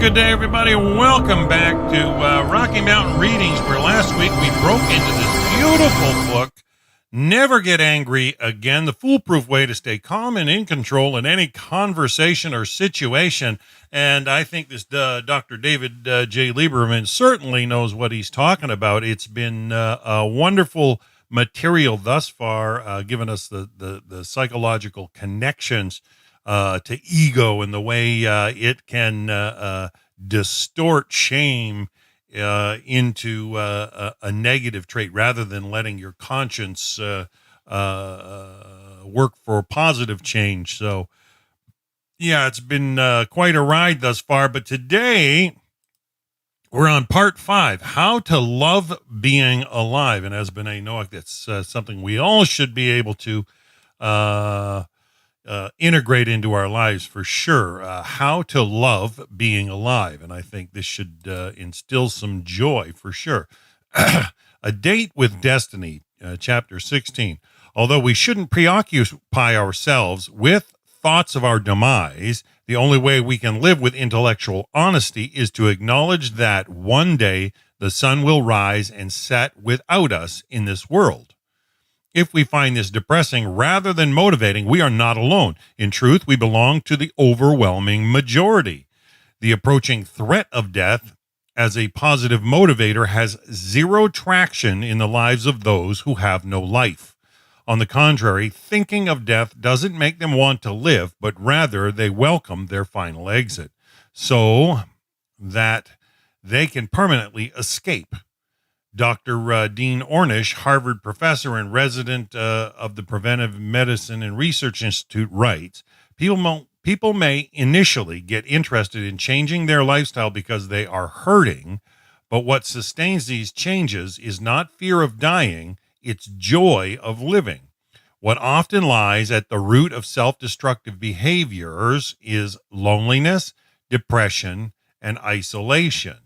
good day, everybody. Welcome back to Rocky Mountain Readings, where last week we broke into this beautiful book, Never Get Angry Again, the foolproof way to stay calm and in control in any conversation or situation. And I think this Dr. David J. Lieberman certainly knows what he's talking about. It's been a wonderful material thus far, giving us the psychological connections to ego and the way it can distort shame into a negative trait rather than letting your conscience work for positive change. So, yeah, it's been quite a ride thus far. But today we're on part 5, How to Love Being Alive. And as B'nai Noach, that's something we all should be able to integrate into our lives for sure. How to love being alive. And I think this should instill some joy for sure. A Date with Destiny, chapter 16. Although we shouldn't preoccupy ourselves with thoughts of our demise, the only way we can live with intellectual honesty is to acknowledge that one day the sun will rise and set without us in this world. If we find this depressing rather than motivating, we are not alone. In truth, we belong to the overwhelming majority. The approaching threat of death as a positive motivator has zero traction in the lives of those who have no life. On the contrary, thinking of death doesn't make them want to live, but rather they welcome their final exit so that they can permanently escape. Dr. Dean Ornish, Harvard professor and resident of the Preventive Medicine and Research Institute, writes, people may initially get interested in changing their lifestyle because they are hurting, but what sustains these changes is not fear of dying, it's joy of living. What often lies at the root of self-destructive behaviors is loneliness, depression, and isolation.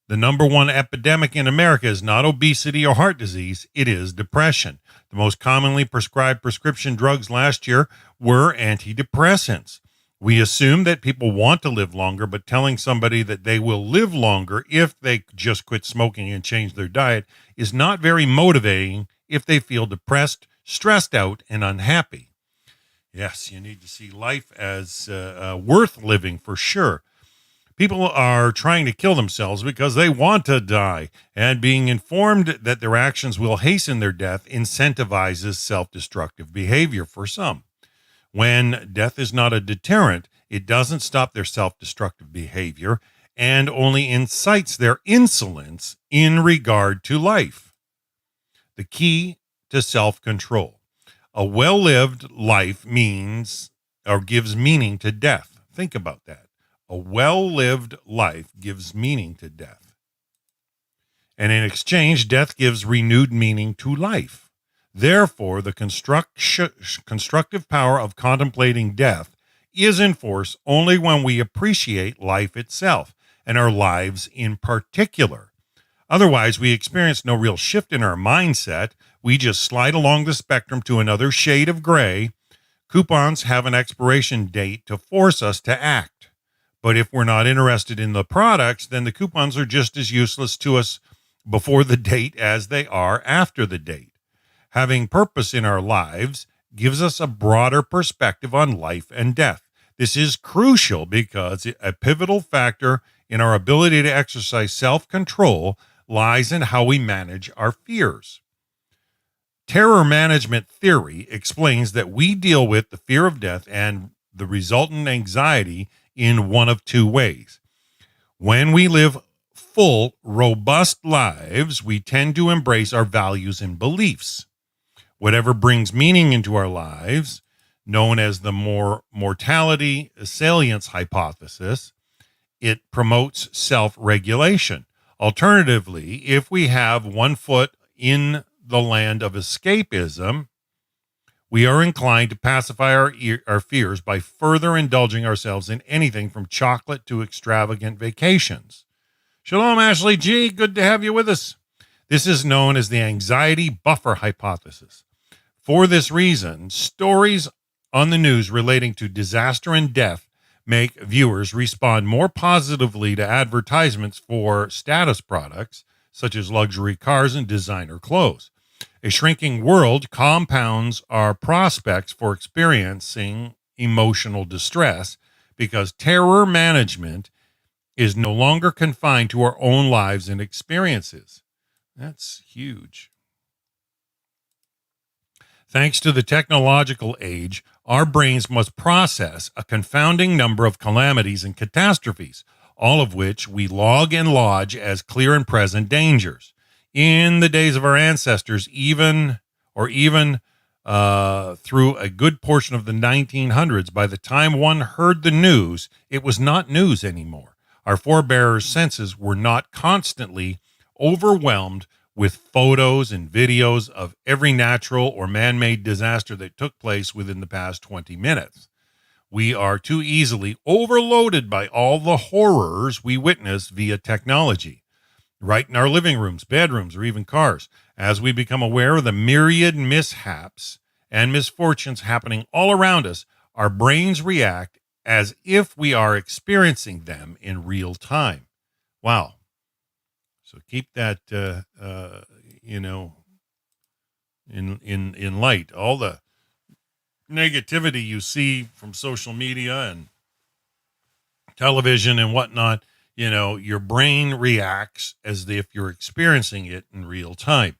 The number one epidemic in America is not obesity or heart disease, it is depression. The most commonly prescribed prescription drugs last year were antidepressants. We assume that people want to live longer, but telling somebody that they will live longer if they just quit smoking and change their diet is not very motivating if they feel depressed, stressed out, and unhappy. Yes, you need to see life as worth living for sure. People are trying to kill themselves because they want to die, and being informed that their actions will hasten their death incentivizes self-destructive behavior for some. When death is not a deterrent, it doesn't stop their self-destructive behavior and only incites their insolence in regard to life. The key to self-control. A well-lived life means or gives meaning to death. Think about that. A well-lived life gives meaning to death. And in exchange, death gives renewed meaning to life. Therefore, the constructive power of contemplating death is in force only when we appreciate life itself and our lives in particular. Otherwise, we experience no real shift in our mindset. We just slide along the spectrum to another shade of gray. Coupons have an expiration date to force us to act. But if we're not interested in the products, then the coupons are just as useless to us before the date as they are after the date. Having purpose in our lives gives us a broader perspective on life and death. This is crucial because a pivotal factor in our ability to exercise self-control lies in how we manage our fears. Terror management theory explains that we deal with the fear of death and the resultant anxiety in one of two ways. When we live full, robust lives, we tend to embrace our values and beliefs. Whatever brings meaning into our lives, known as the mortality salience hypothesis, it promotes self-regulation. Alternatively, if we have one foot in the land of escapism, we are inclined to pacify our fears by further indulging ourselves in anything from chocolate to extravagant vacations. Shalom, Ashley G. Good to have you with us. This is known as the anxiety buffer hypothesis. For this reason, stories on the news relating to disaster and death make viewers respond more positively to advertisements for status products, such as luxury cars and designer clothes. A shrinking world compounds our prospects for experiencing emotional distress because terror management is no longer confined to our own lives and experiences. That's huge. Thanks to the technological age, our brains must process a confounding number of calamities and catastrophes, all of which we log and lodge as clear and present dangers. In the days of our ancestors, even through a good portion of the 1900s, by the time one heard the news, it was not news anymore. Our forebears' senses were not constantly overwhelmed with photos and videos of every natural or man-made disaster that took place within the past 20 minutes. We are too easily overloaded by all the horrors we witness via technology, right in our living rooms, bedrooms, or even cars. As we become aware of the myriad mishaps and misfortunes happening all around us, our brains react as if we are experiencing them in real time. Wow. So keep that, in light. All the negativity you see from social media and television and whatnot, your brain reacts as if you're experiencing it in real time.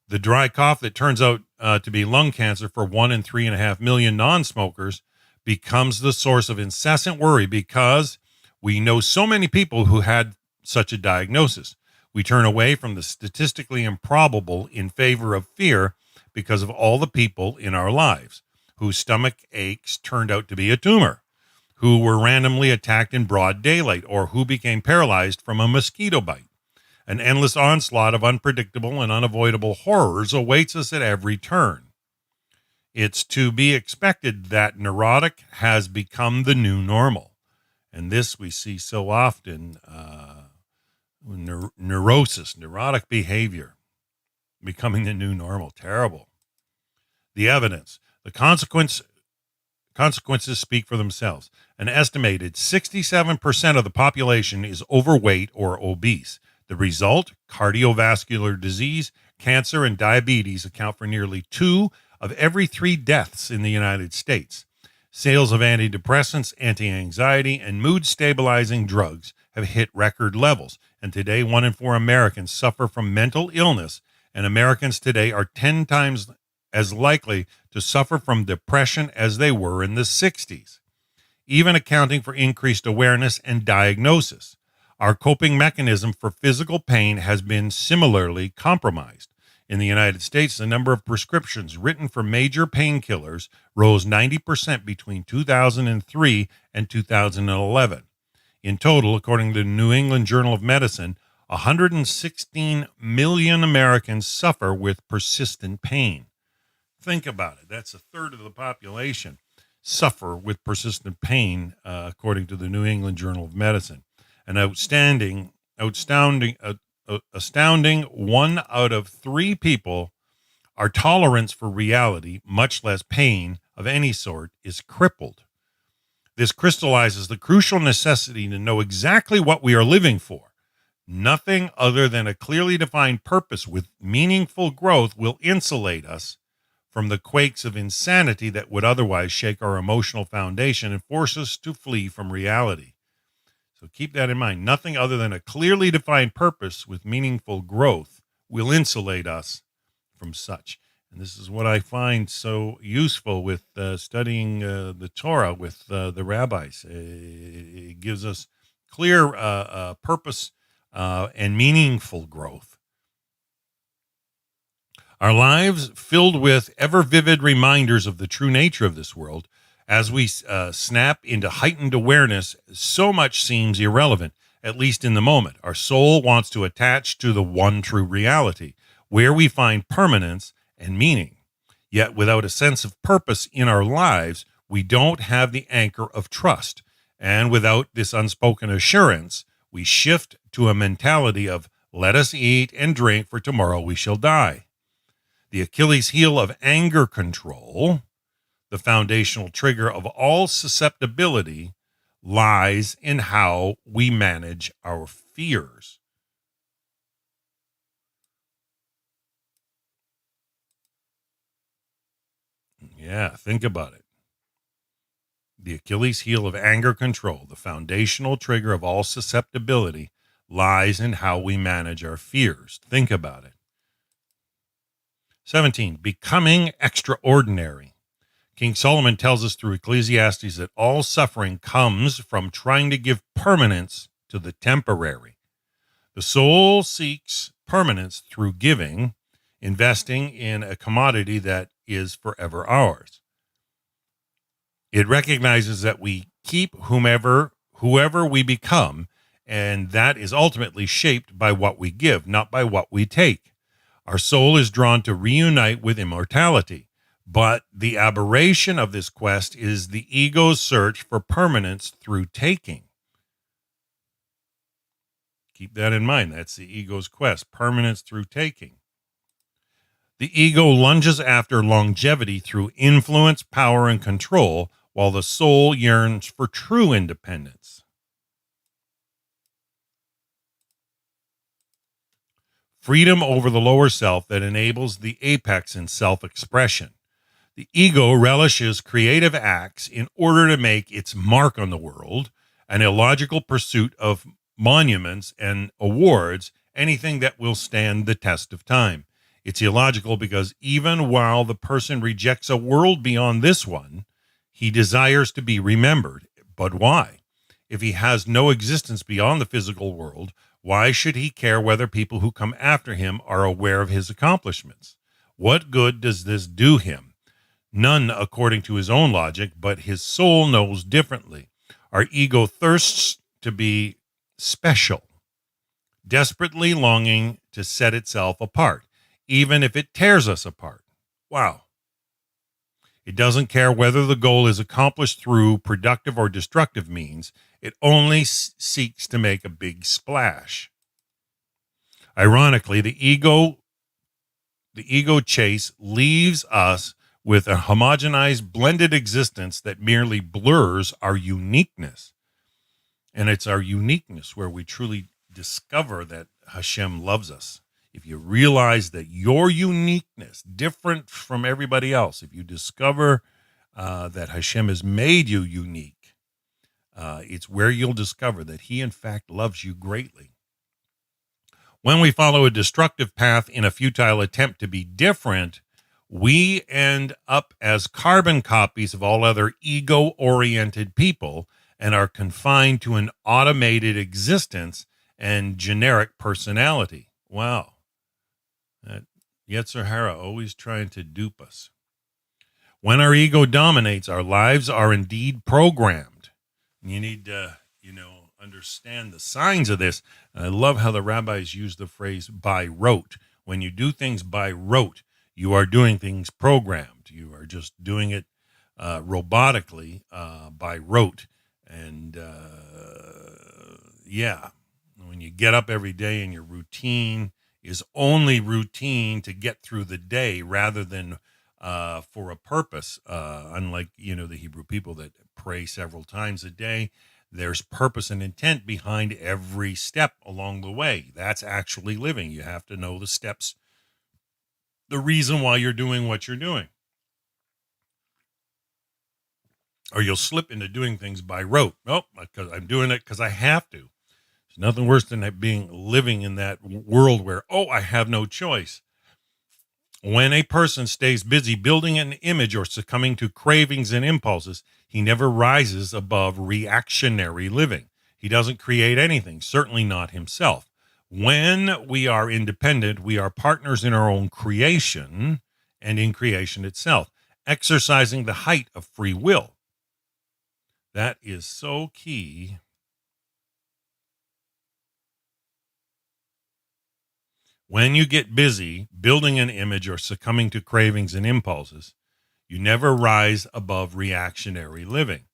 The dry cough that turns out to be lung cancer for 1 in 3.5 million non-smokers becomes the source of incessant worry because we know so many people who had such a diagnosis. We turn away from the statistically improbable in favor of fear because of all the people in our lives whose stomach aches turned out to be a tumor, who were randomly attacked in broad daylight, or who became paralyzed from a mosquito bite. An endless onslaught of unpredictable and unavoidable horrors awaits us at every turn. It's to be expected that neurotic has become the new normal. And this we see so often, neurosis, neurotic behavior, becoming the new normal. Terrible. The evidence, the consequences speak for themselves. An estimated 67% of the population is overweight or obese. The result, cardiovascular disease, cancer, and diabetes account for nearly 2 of every 3 deaths in the United States. Sales of antidepressants, anti-anxiety, and mood-stabilizing drugs have hit record levels, and today 1 in 4 Americans suffer from mental illness, and Americans today are 10 times as likely to suffer from depression as they were in the 60s, even accounting for increased awareness and diagnosis. Our coping mechanism for physical pain has been similarly compromised. In the United States, the number of prescriptions written for major painkillers rose 90% between 2003 and 2011. In total, according to the New England Journal of Medicine, 116 million Americans suffer with persistent pain. Think about it. That's a third of the population suffer with persistent pain, according to the New England Journal of Medicine. An astounding 1 out of 3 people, our tolerance for reality, much less pain of any sort, is crippled. This crystallizes the crucial necessity to know exactly what we are living for. Nothing other than a clearly defined purpose with meaningful growth will insulate us from the quakes of insanity that would otherwise shake our emotional foundation and force us to flee from reality. So keep that in mind. Nothing other than a clearly defined purpose with meaningful growth will insulate us from such. And this is what I find so useful with studying the Torah with the rabbis. It gives us clear purpose and meaningful growth. Our lives filled with ever vivid reminders of the true nature of this world. As we snap into heightened awareness, so much seems irrelevant, at least in the moment. Our soul wants to attach to the one true reality, where we find permanence and meaning. Yet without a sense of purpose in our lives, we don't have the anchor of trust. And without this unspoken assurance, we shift to a mentality of, let us eat and drink, for tomorrow we shall die. The Achilles heel of anger control, the foundational trigger of all susceptibility, lies in how we manage our fears. Yeah, think about it. The Achilles heel of anger control, the foundational trigger of all susceptibility, lies in how we manage our fears. Think about it. 17, becoming extraordinary. King Solomon tells us through Ecclesiastes that all suffering comes from trying to give permanence to the temporary. The soul seeks permanence through giving, investing in a commodity that is forever ours. It recognizes that we keep whoever we become, and that is ultimately shaped by what we give, not by what we take. Our soul is drawn to reunite with immortality, but the aberration of this quest is the ego's search for permanence through taking. Keep that in mind. That's the ego's quest, permanence through taking. The ego lunges after longevity through influence, power, and control, while the soul yearns for true independence. Freedom over the lower self that enables the apex in self-expression. The ego relishes creative acts in order to make its mark on the world, an illogical pursuit of monuments and awards, anything that will stand the test of time. It's illogical because even while the person rejects a world beyond this one, he desires to be remembered. But why? If he has no existence beyond the physical world, why should he care whether people who come after him are aware of his accomplishments? What good does this do him? None, according to his own logic, but his soul knows differently. Our ego thirsts to be special, desperately longing to set itself apart, even if it tears us apart. Wow. It doesn't care whether the goal is accomplished through productive or destructive means. It only seeks to make a big splash. Ironically, the ego chase leaves us with a homogenized, blended existence that merely blurs our uniqueness. And it's our uniqueness where we truly discover that Hashem loves us. If you realize that your uniqueness, different from everybody else, if you discover that Hashem has made you unique, it's where you'll discover that he, in fact, loves you greatly. When we follow a destructive path in a futile attempt to be different, we end up as carbon copies of all other ego-oriented people and are confined to an automated existence and generic personality. Wow. That Yetzer Hara always trying to dupe us. When our ego dominates, our lives are indeed programmed. You need to, understand the signs of this. And I love how the rabbis use the phrase by rote. When you do things by rote, you are doing things programmed. You are just doing it robotically by rote. And when you get up every day and your routine is only routine to get through the day rather than for a purpose, unlike, the Hebrew people that pray several times a day, there's purpose and intent behind every step along the way. That's actually living. You have to know the steps, the reason why you're doing what you're doing. Or you'll slip into doing things by rote. Nope, because I'm doing it because I have to. There's nothing worse than living in that world where, I have no choice. When a person stays busy building an image or succumbing to cravings and impulses, he never rises above reactionary living. He doesn't create anything, certainly not himself. When we are independent, we are partners in our own creation and in creation itself, exercising the height of free will. That is so key. When you get busy building an image or succumbing to cravings and impulses, you never rise above reactionary living.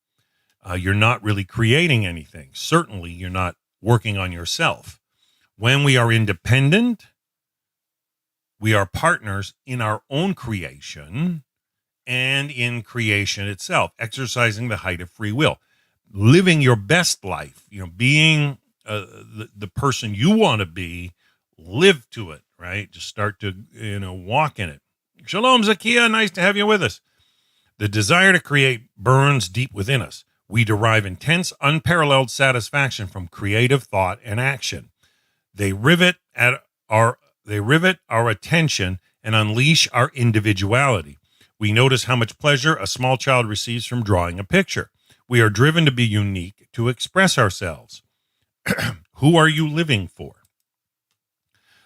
You're not really creating anything. Certainly, you're not working on yourself. When we are independent, we are partners in our own creation and in creation itself, exercising the height of free will. living your best life, being the person you want to be, live to it, right? Just start to, walk in it. Shalom, Zakia. Nice to have you with us. The desire to create burns deep within us. We derive intense, unparalleled satisfaction from creative thought and action. They rivet our attention and unleash our individuality. We notice how much pleasure a small child receives from drawing a picture. We are driven to be unique, to express ourselves. Who are you living for?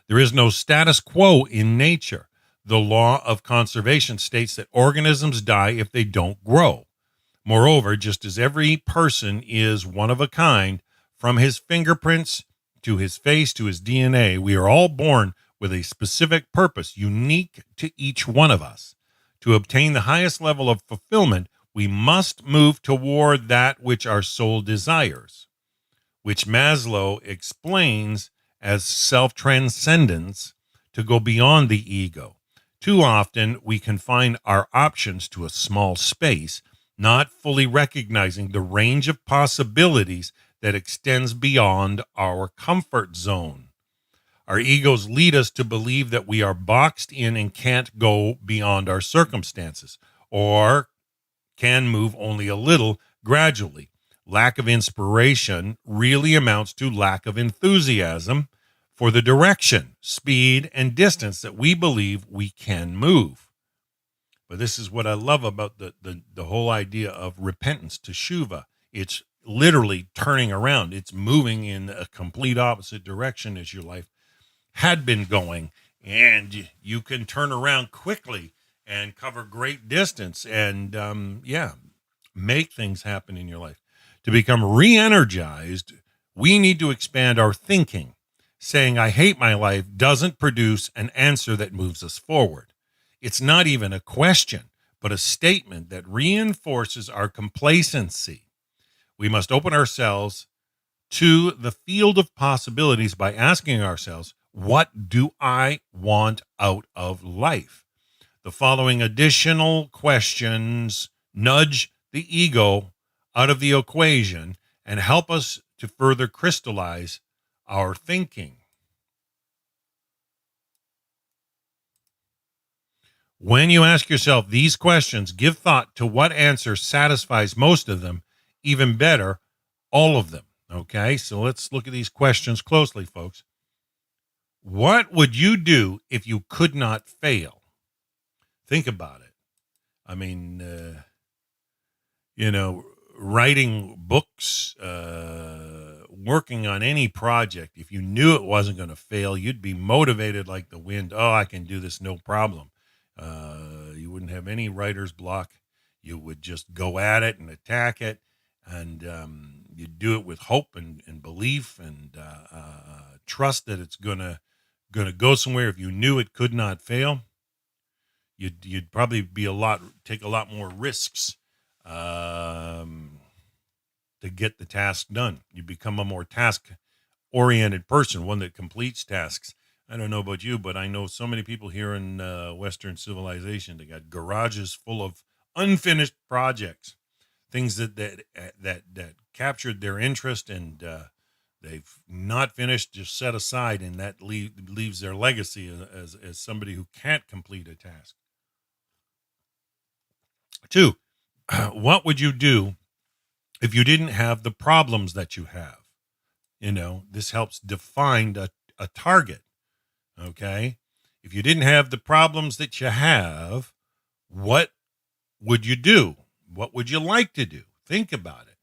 There is no status quo in nature. The law of conservation states that organisms die if they don't grow. Moreover, just as every person is one of a kind, from his fingerprints to his face to his DNA, we are all born with a specific purpose, unique to each one of us. To obtain the highest level of fulfillment, we must move toward that which our soul desires, which Maslow explains as self-transcendence, to go beyond the ego. Too often, we confine our options to a small space, not fully recognizing the range of possibilities that extends beyond our comfort zone. Our egos lead us to believe that we are boxed in and can't go beyond our circumstances, or can move only a little gradually. Lack of inspiration really amounts to lack of enthusiasm for the direction, speed, and distance that we believe we can move. But this is what I love about the whole idea of repentance, teshuva. It's literally turning around. It's moving in a complete opposite direction as your life had been going. And you can turn around quickly and cover great distance and, make things happen in your life. To become re-energized, we need to expand our thinking. Saying, I hate my life, doesn't produce an answer that moves us forward. It's not even a question, but a statement that reinforces our complacency. We must open ourselves to the field of possibilities by asking ourselves, what do I want out of life? The following additional questions nudge the ego out of the equation and help us to further crystallize our thinking. When you ask yourself these questions, give thought to what answer satisfies most of them, even better, all of them. Okay, so let's look at these questions closely, folks. What would you do if you could not fail? Think about it. I mean, writing books, working on any project, if you knew it wasn't going to fail, you'd be motivated like the wind. Oh, I can do this, no problem. You wouldn't have any writer's block. You would just go at it and attack it, and you'd do it with hope and belief and trust that it's gonna go somewhere. If you knew it could not fail, you'd probably take a lot more risks to get the task done. You become a more task-oriented person, one that completes tasks. I don't know about you, but I know so many people here in Western civilization. They got garages full of unfinished projects, things that captured their interest and they've not finished, just set aside, and that leaves their legacy as somebody who can't complete a task. 2, what would you do if you didn't have the problems that you have? This helps define a target. Okay. If you didn't have the problems that you have, what would you do? What would you like to do? Think about it.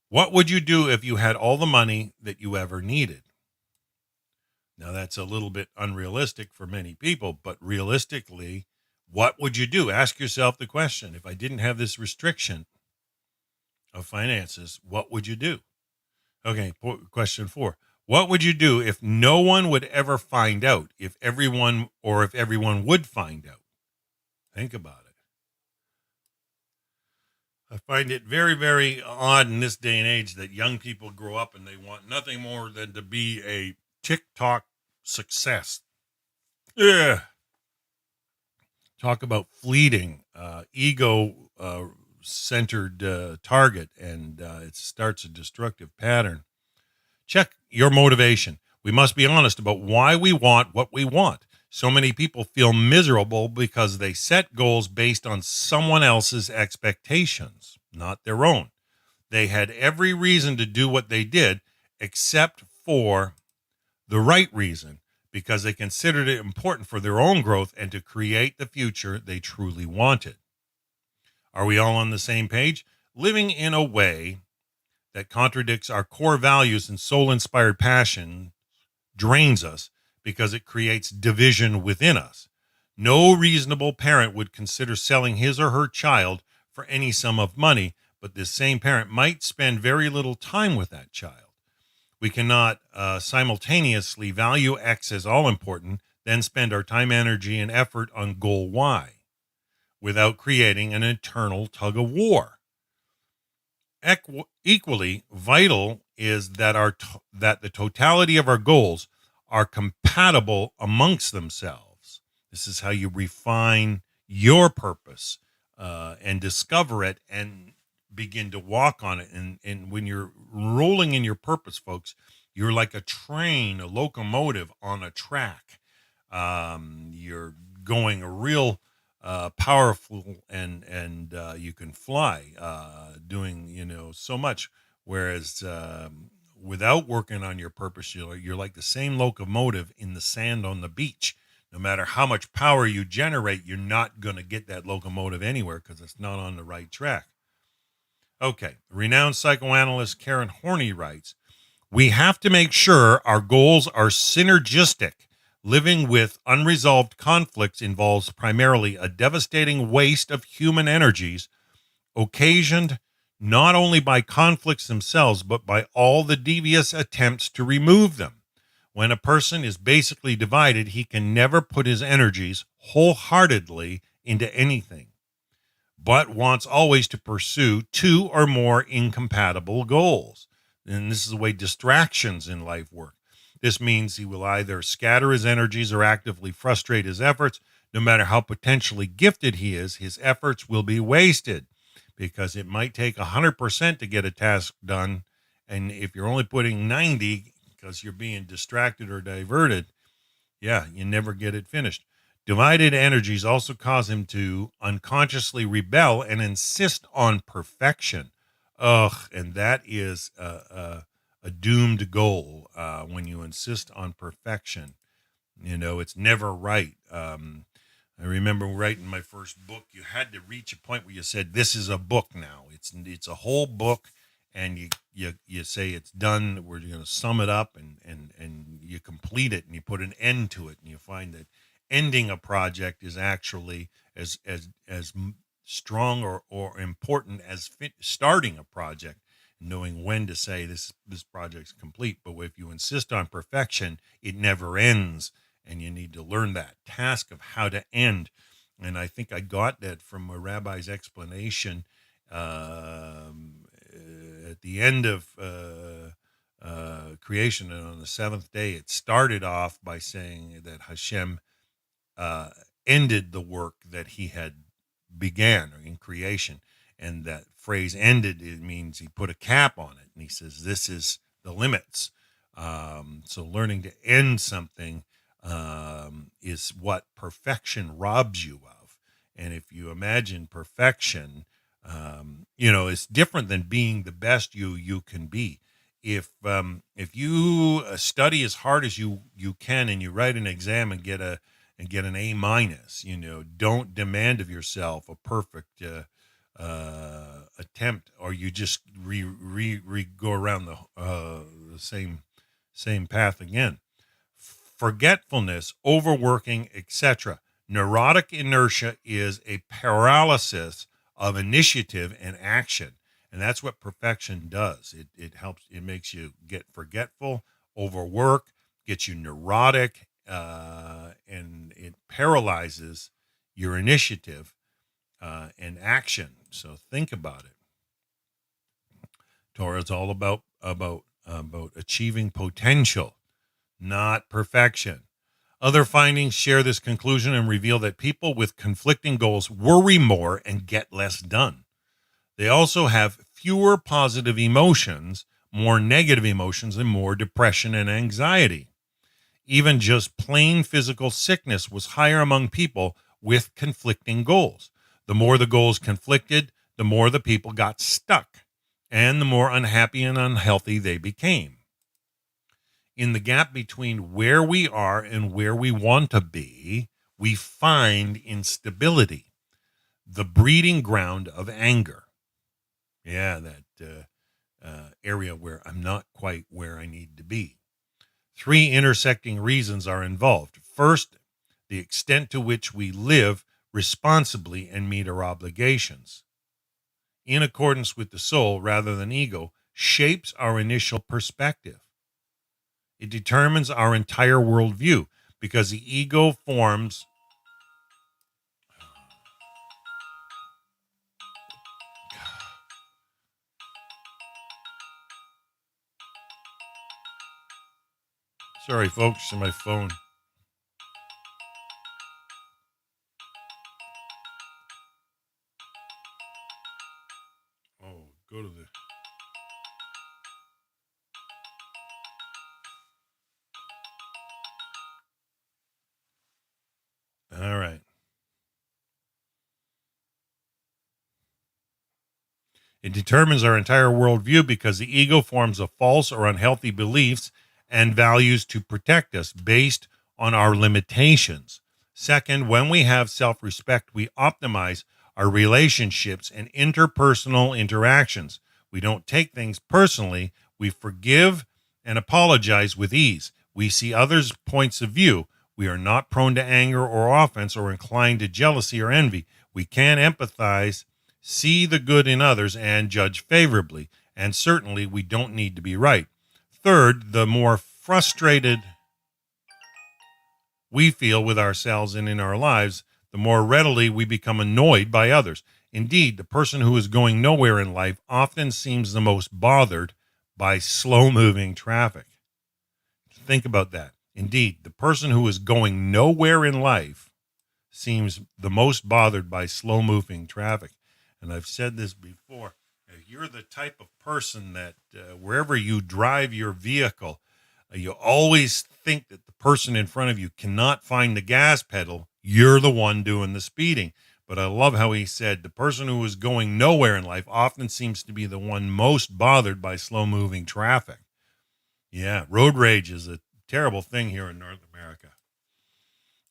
What would you do if you had all the money that you ever needed? Now, that's a little bit unrealistic for many people, but realistically, what would you do? Ask yourself the question. If I didn't have this restriction of finances, what would you do? Okay, question 4. What would you do if no one would ever find out, if everyone would find out? Think about it. I find it very, very odd in this day and age that young people grow up and they want nothing more than to be a TikTok success. Yeah. Talk about fleeting, ego centered target, and it starts a destructive pattern. Check your motivation. We must be honest about why we want what we want. So many people feel miserable because they set goals based on someone else's expectations, not their own. They had every reason to do what they did, except for the right reason, because they considered it important for their own growth and to create the future they truly wanted. Are we all on the same page? Living in a way that contradicts our core values and soul inspired passion drains us because it creates division within us. No reasonable parent would consider selling his or her child for any sum of money, but this same parent might spend very little time with that child. We cannot simultaneously value X as all important, then spend our time, energy, and effort on goal Y without creating an internal tug of war. Equally vital is that the totality of our goals are compatible amongst themselves. This is how you refine your purpose and discover it and begin to walk on it. And when you're rolling in your purpose, folks, you're like a train, a locomotive on a track. You're going a real powerful, and you can fly, doing so much. Whereas without working on your purpose, you're like the same locomotive in the sand on the beach. No matter how much power you generate, you're not going to get that locomotive anywhere because it's not on the right track. Okay, renowned psychoanalyst Karen Horney writes, we have to make sure our goals are synergistic. Living with unresolved conflicts involves primarily a devastating waste of human energies, occasioned not only by conflicts themselves, but by all the devious attempts to remove them. When a person is basically divided, he can never put his energies wholeheartedly into anything, but wants always to pursue two or more incompatible goals. And this is the way distractions in life work. This means he will either scatter his energies or actively frustrate his efforts. No matter how potentially gifted he is, his efforts will be wasted because it might take 100% to get a task done. And if you're only putting 90 because you're being distracted or diverted, you never get it finished. Divided energies also cause him to unconsciously rebel and insist on perfection. And that is a doomed goal when you insist on perfection. It's never right. I remember writing my first book. You had to reach a point where you said, "This is a book now. It's a whole book," and you say it's done. We're going to sum it up, and you complete it, and you put an end to it, and you find that ending a project is actually as strong or important as starting a project, knowing when to say this project's complete. But if you insist on perfection, it never ends, and you need to learn that task of how to end. And I think I got that from a rabbi's explanation at the end of creation, and on the seventh day. It started off by saying that Hashem ended the work that he had began in creation. And that phrase ended, it means he put a cap on it. And he says, this is the limits. So learning to end something is what perfection robs you of. And if you imagine perfection, it's different than being the best you can be. If you study as hard as you can and you write an exam and get an A minus, don't demand of yourself a perfect attempt, or you just go around the same path again. Forgetfulness, overworking, etc. Neurotic inertia is a paralysis of initiative and action. And that's what perfection does. It helps, it makes you get forgetful, overwork, gets you neurotic, and it paralyzes your initiative and action. So think about it. Torah is all about achieving potential, not perfection. Other findings share this conclusion and reveal that people with conflicting goals worry more and get less done. They also have fewer positive emotions, more negative emotions, and more depression and anxiety. Even just plain physical sickness was higher among people with conflicting goals. The more the goals conflicted, the more the people got stuck, and the more unhappy and unhealthy they became. In the gap between where we are and where we want to be, we find instability, the breeding ground of anger. Yeah, that area where I'm not quite where I need to be. Three intersecting reasons are involved. First, the extent to which we live responsibly and meet our obligations, in accordance with the soul rather than ego, shapes our initial perspective. It determines our entire worldview because the ego forms. Sorry, folks, on my phone. Oh, go to the. All right. It determines our entire worldview because the ego forms a false or unhealthy beliefs and values to protect us based on our limitations. Second, when we have self respect, we optimize our relationships and interpersonal interactions. We don't take things personally, we forgive and apologize with ease. We see others' points of view. We are not prone to anger or offense or inclined to jealousy or envy. We can empathize, see the good in others, and judge favorably. And certainly, we don't need to be right. Third, the more frustrated we feel with ourselves and in our lives, the more readily we become annoyed by others. Indeed, the person who is going nowhere in life often seems the most bothered by slow moving traffic. Think about that. Indeed, the person who is going nowhere in life seems the most bothered by slow moving traffic. And I've said this before. If you're the type of person that wherever you drive your vehicle, you always think that the person in front of you cannot find the gas pedal, you're the one doing the speeding. But I love how he said the person who is going nowhere in life often seems to be the one most bothered by slow moving traffic. Yeah, road rage is a terrible thing here in North America.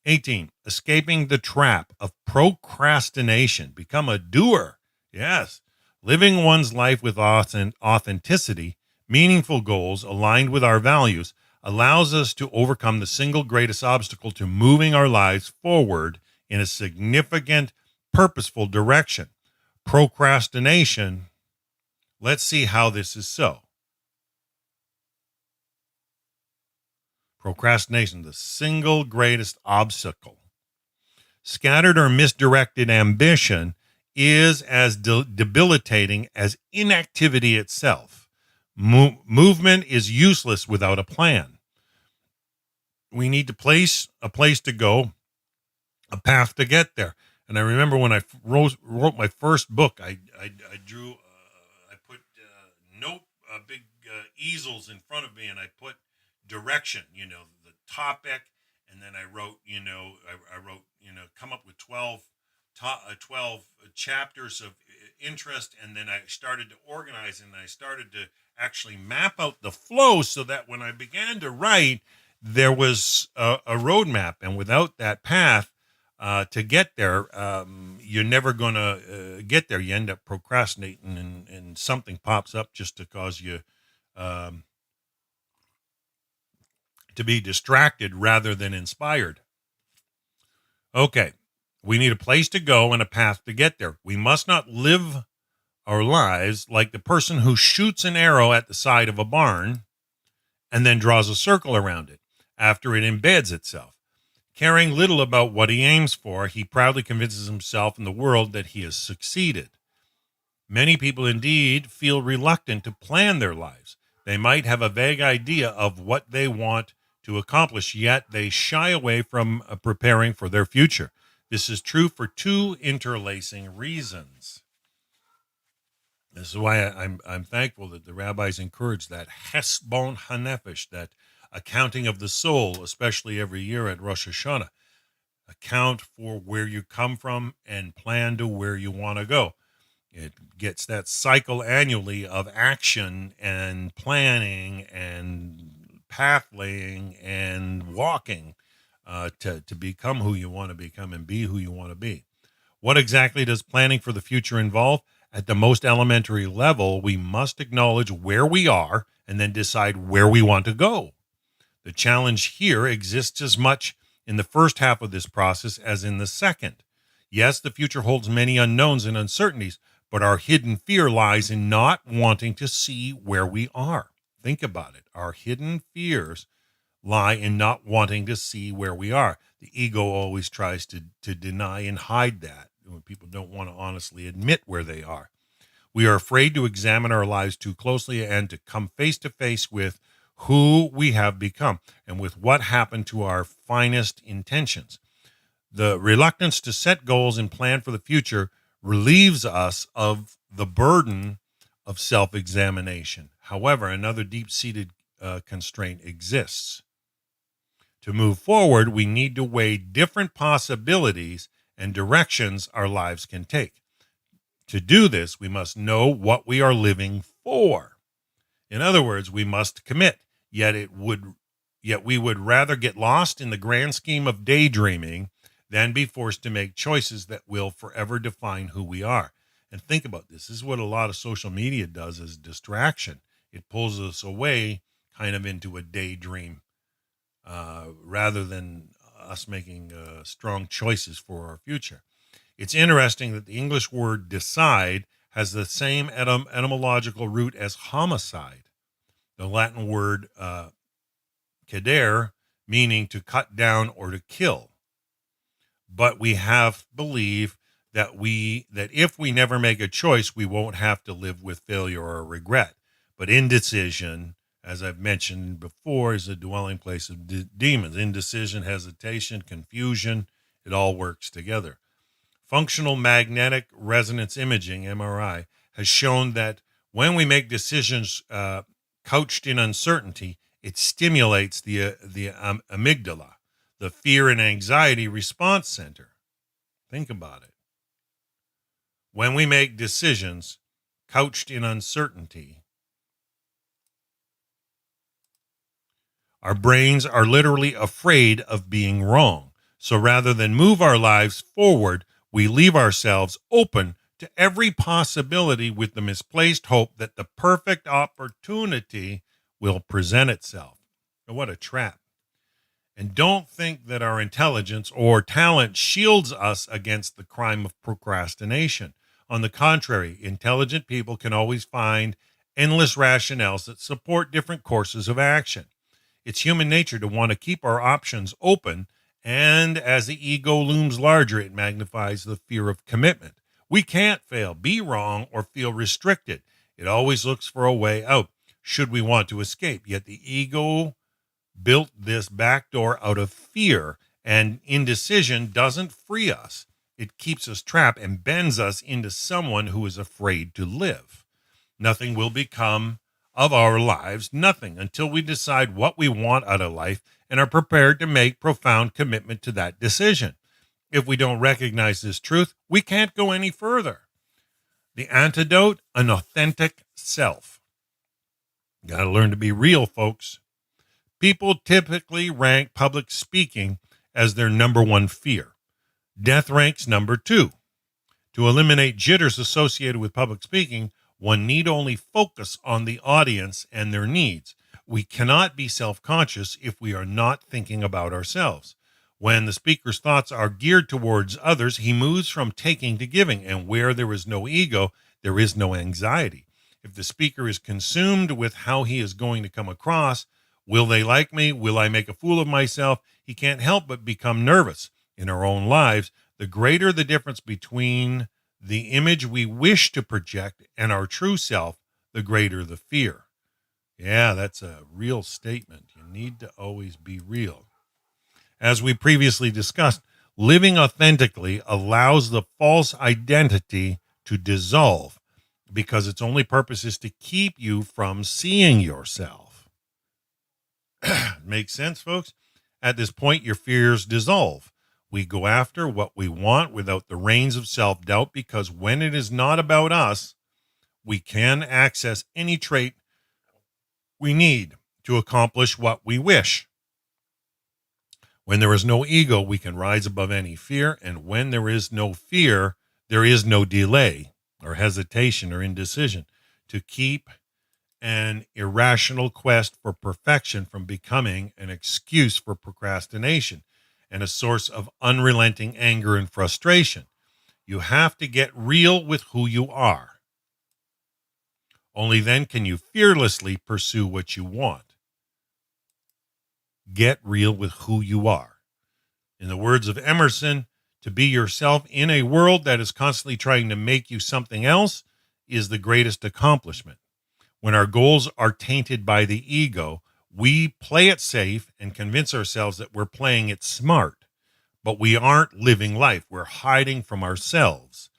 18, escaping the trap of procrastination. Become a doer. Yes. Living one's life with authenticity, meaningful goals aligned with our values allows us to overcome the single greatest obstacle to moving our lives forward in a significant, purposeful direction. Procrastination. Let's see how this is so. Procrastination, the single greatest obstacle. Scattered or misdirected ambition is as debilitating as inactivity itself. Movement is useless without a plan. We need to place a place to go, a path to get there. And I remember when I wrote my first book, I drew, I put big easels in front of me, and I put direction, the topic, and then I wrote, I wrote, come up with 12 chapters of interest, and then I started to organize, and I started to actually map out the flow so that when I began to write, there was a roadmap, and without that path to get there, you're never going to get there. You end up procrastinating, and something pops up just to cause you um, to be distracted rather than inspired. Okay, we need a place to go and a path to get there. We must not live our lives like the person who shoots an arrow at the side of a barn and then draws a circle around it after it embeds itself. Caring little about what he aims for, he proudly convinces himself and the world that he has succeeded. Many people indeed feel reluctant to plan their lives. They might have a vague idea of what they want to accomplish, yet they shy away from preparing for their future. This is true for two interlacing reasons. This is why I'm thankful that the rabbis encourage that hesbon hanefesh, that accounting of the soul, especially every year at Rosh Hashanah. Account for where you come from and plan to where you want to go. It gets that cycle annually of action and planning and path laying and walking to become who you want to become and be who you want to be. What exactly does planning for the future involve? At the most elementary level, we must acknowledge where we are and then decide where we want to go. The challenge here exists as much in the first half of this process as in the second. Yes, the future holds many unknowns and uncertainties, but our hidden fear lies in not wanting to see where we are. Think about it. Our hidden fears lie in not wanting to see where we are. The ego always tries to deny and hide that when people don't want to honestly admit where they are. We are afraid to examine our lives too closely and to come face to face with who we have become and with what happened to our finest intentions. The reluctance to set goals and plan for the future relieves us of the burden of self examination. However, another deep seated constraint exists. To move forward, we need to weigh different possibilities and directions our lives can take. To do this, we must know what we are living for. In other words, we must commit. Yet we would rather get lost in the grand scheme of daydreaming than be forced to make choices that will forever define who we are. And think about this. This is what a lot of social media does as distraction. It pulls us away kind of into a daydream rather than us making strong choices for our future. It's interesting that the English word decide has the same etymological root as homicide. The Latin word cadere, meaning to cut down or to kill. But we have believe that if we never make a choice, we won't have to live with failure or regret. But indecision, as I've mentioned before, is a dwelling place of demons. Indecision, hesitation, confusion, it all works together. Functional magnetic resonance imaging, MRI, has shown that when we make decisions couched in uncertainty, it stimulates the amygdala, the fear and anxiety response center. Think about it. When we make decisions couched in uncertainty, our brains are literally afraid of being wrong. So rather than move our lives forward, we leave ourselves open to every possibility with the misplaced hope that the perfect opportunity will present itself. And what a trap. And don't think that our intelligence or talent shields us against the crime of procrastination. On the contrary, intelligent people can always find endless rationales that support different courses of action. It's human nature to want to keep our options open, and as the ego looms larger, it magnifies the fear of commitment. We can't fail, be wrong, or feel restricted. It always looks for a way out should we want to escape. Yet the ego built this back door out of fear, and indecision doesn't free us. It keeps us trapped and bends us into someone who is afraid to live. Nothing will become of our lives, nothing, until we decide what we want out of life and are prepared to make profound commitment to that decision. If we don't recognize this truth, we can't go any further. The antidote, an authentic self. Got to learn to be real, folks. People typically rank public speaking as their number one fear. Death ranks number two. To eliminate jitters associated with public speaking, one need only focus on the audience and their needs. We cannot be self-conscious if we are not thinking about ourselves. When the speaker's thoughts are geared towards others, he moves from taking to giving, and where there is no ego, there is no anxiety. If the speaker is consumed with how he is going to come across, will they like me? Will I make a fool of myself? He can't help but become nervous. In our own lives, the greater the difference between the image we wish to project and our true self, the greater the fear. Yeah, that's a real statement. You need to always be real. As we previously discussed, living authentically allows the false identity to dissolve. because its only purpose is to keep you from seeing yourself. Makes sense, folks? At this point, your fears dissolve. We go after what we want without the reins of self doubt, because when it is not about us, we can access any trait we need to accomplish what we wish. When there is no ego, we can rise above any fear. And when there is no fear, there is no delay or hesitation or indecision to keep an irrational quest for perfection from becoming an excuse for procrastination and a source of unrelenting anger and frustration. You have to get real with who you are. Only then can you fearlessly pursue what you want. Get real with who you are. In the words of Emerson, to be yourself in a world that is constantly trying to make you something else is the greatest accomplishment. When our goals are tainted by the ego, we play it safe and convince ourselves that we're playing it smart, but we aren't living life. We're hiding from ourselves.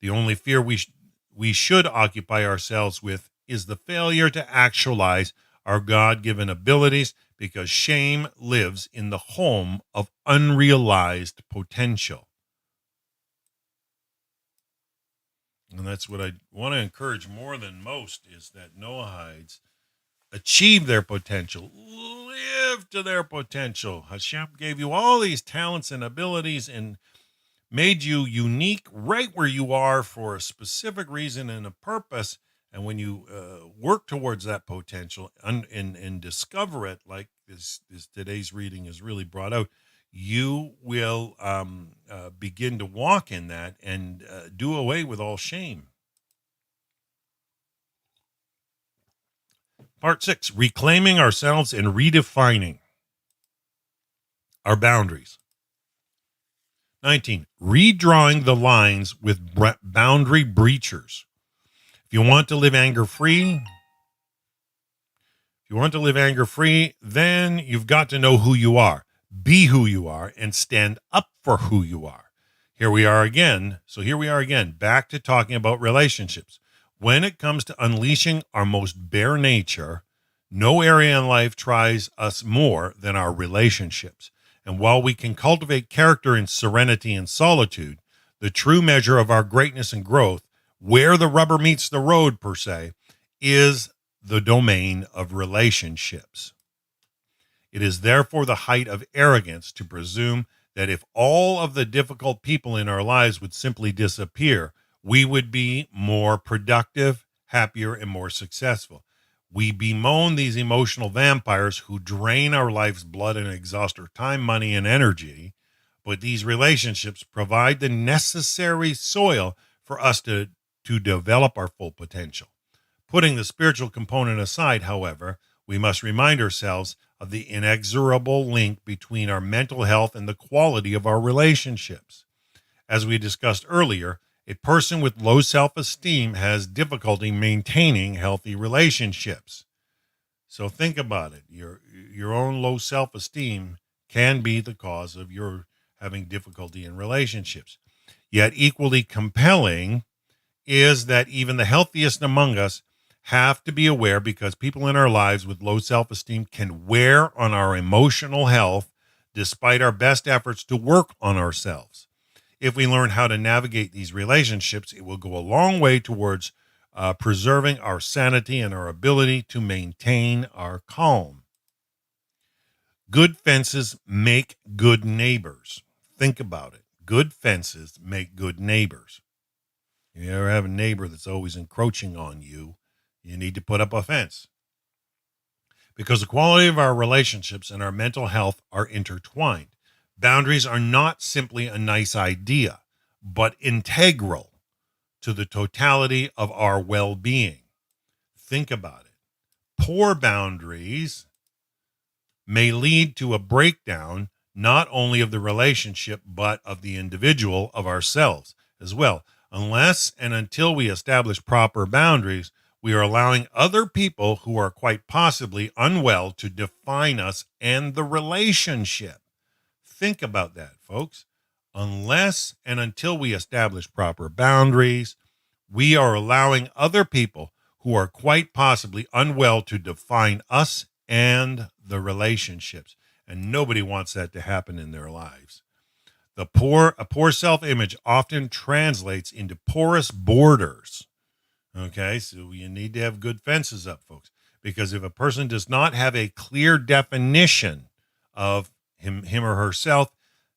The only fear we should occupy ourselves with is the failure to actualize our God-given abilities, because shame lives in the home of unrealized potential. And that's what I want to encourage more than most, is that Noahides achieve their potential, live to their potential. Hashem gave you all these talents and abilities and made you unique right where you are for a specific reason and a purpose. And when you work towards that potential and discover it, like this today's reading has really brought out, you will begin to walk in that and do away with all shame. Part 6, reclaiming ourselves and redefining our boundaries. 19, redrawing the lines with boundary breachers. If you want to live anger-free, then you've got to know who you are, be who you are, and stand up for who you are. Here we are again, back to talking about relationships. When it comes to unleashing our most bare nature, no area in life tries us more than our relationships. And while we can cultivate character in serenity and solitude, the true measure of our greatness and growth, where the rubber meets the road, per se, is the domain of relationships. It is therefore the height of arrogance to presume that if all of the difficult people in our lives would simply disappear, we would be more productive, happier, and more successful. We bemoan these emotional vampires who drain our life's blood and exhaust our time, money, and energy, but these relationships provide the necessary soil for us to develop our full potential. Putting the spiritual component aside, however, we must remind ourselves of the inexorable link between our mental health and the quality of our relationships. As we discussed earlier, a person with low self-esteem has difficulty maintaining healthy relationships. So think about it. Your own low self-esteem can be the cause of your having difficulty in relationships. Yet equally compelling is that even the healthiest among us have to be aware, because people in our lives with low self-esteem can wear on our emotional health despite our best efforts to work on ourselves. If we learn how to navigate these relationships, it will go a long way towards preserving our sanity and our ability to maintain our calm. Good fences make good neighbors. Think about it. Good fences make good neighbors. You ever have a neighbor that's always encroaching on you, you need to put up a fence. Because the quality of our relationships and our mental health are intertwined. Boundaries are not simply a nice idea, but integral to the totality of our well-being. Think about it. Poor boundaries may lead to a breakdown not only of the relationship, but of the individual, of ourselves as well. Unless and until we establish proper boundaries, we are allowing other people who are quite possibly unwell to define us and the relationship. Think about that, folks. Unless and until we establish proper boundaries, We are allowing other people who are quite possibly unwell to define us and the relationships. And nobody wants that to happen in their lives. A poor self-image often translates into porous borders. Okay, so you need to have good fences up, folks, because if a person does not have a clear definition of him or herself,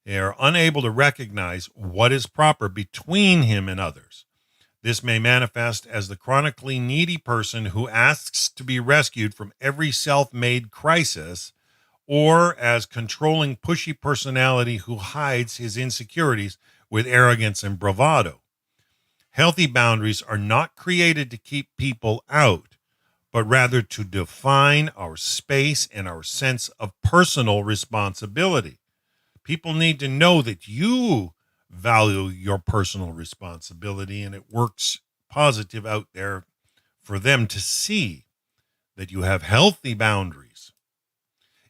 they are unable to recognize what is proper between him and others. This may manifest as the chronically needy person who asks to be rescued from every self-made crisis, or as controlling, pushy personality who hides his insecurities with arrogance and bravado. Healthy boundaries are not created to keep people out, but rather to define our space and our sense of personal responsibility. People need to know that you value your personal responsibility, and it works positive out there for them to see that you have healthy boundaries.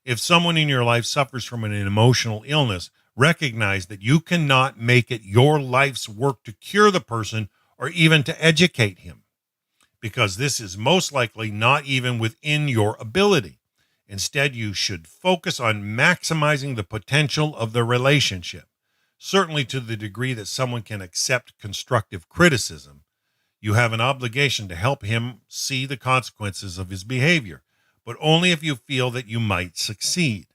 If someone in your life suffers from an emotional illness, recognize that you cannot make it your life's work to cure the person or even to educate him, because this is most likely not even within your ability. Instead, you should focus on maximizing the potential of the relationship. Certainly to the degree that someone can accept constructive criticism, you have an obligation to help him see the consequences of his behavior, but only if you feel that you might succeed.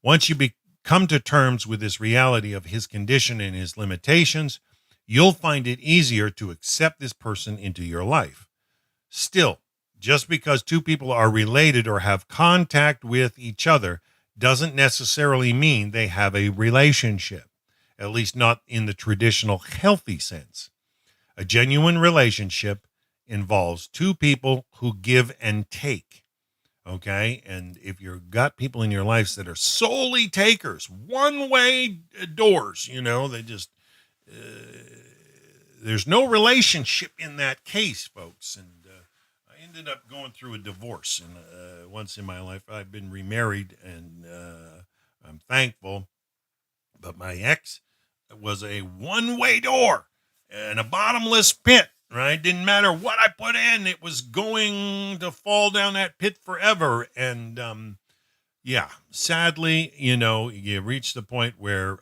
Once you come to terms with this reality of his condition and his limitations, you'll find it easier to accept this person into your life. Still, just because two people are related or have contact with each other doesn't necessarily mean they have a relationship, at least not in the traditional healthy sense. A genuine relationship involves two people who give and take. Okay. And if you've got people in your lives that are solely takers, one-way doors, they just, there's no relationship in that case, folks. And I ended up going through a divorce. And once in my life, I've been remarried, and I'm thankful. But my ex was a one-way door and a bottomless pit. Right? Didn't matter what I put in, it was going to fall down that pit forever. And sadly, you reach the point where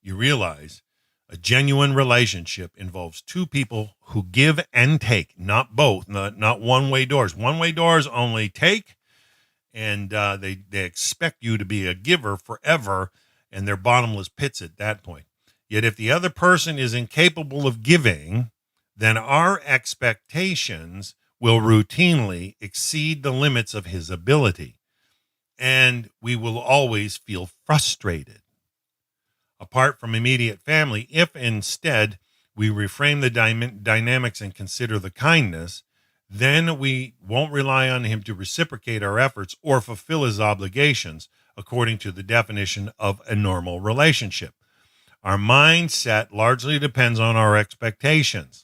you realize a genuine relationship involves two people who give and take, not both, not one-way doors. One-way doors only take, and they expect you to be a giver forever, and they're bottomless pits at that point. Yet if the other person is incapable of giving, then our expectations will routinely exceed the limits of his ability, and we will always feel frustrated. Apart from immediate family, if instead we reframe the dynamics and consider the kindness, then we won't rely on him to reciprocate our efforts or fulfill his obligations according to the definition of a normal relationship. Our mindset largely depends on our expectations.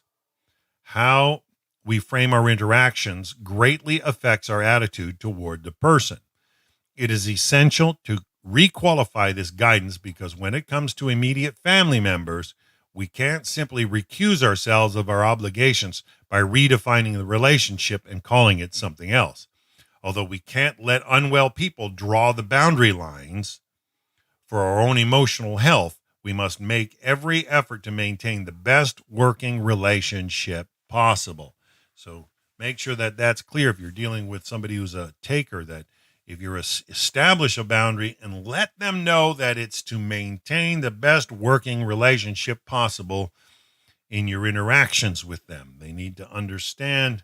How we frame our interactions greatly affects our attitude toward the person. It is essential to requalify this guidance, because when it comes to immediate family members, we can't simply recuse ourselves of our obligations by redefining the relationship and calling it something else. Although we can't let unwell people draw the boundary lines for our own emotional health, we must make every effort to maintain the best working relationship possible. So make sure that that's clear if you're dealing with somebody who's a taker, that if you establish a boundary and let them know that it's to maintain the best working relationship possible in your interactions with them. They need to understand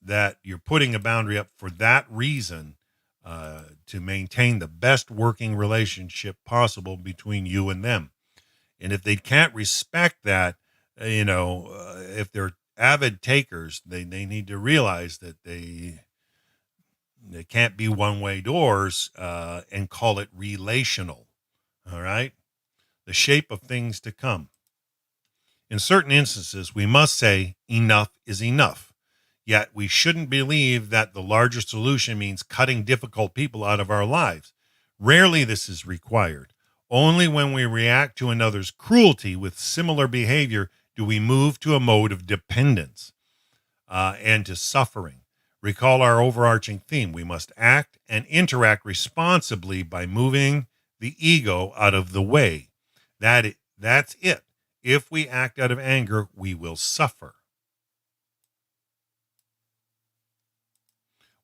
that you're putting a boundary up for that reason, to maintain the best working relationship possible between you and them. And if they can't respect that, if they're avid takers, they need to realize that they can't be one-way doors and call it relational. All right? The shape of things to come. In certain instances, we must say enough is enough. Yet we shouldn't believe that the larger solution means cutting difficult people out of our lives. Rarely this is required. Only when we react to another's cruelty with similar behavior do we move to a mode of dependence and to suffering. Recall our overarching theme. We must act and interact responsibly by moving the ego out of the way. That's it. If we act out of anger, we will suffer.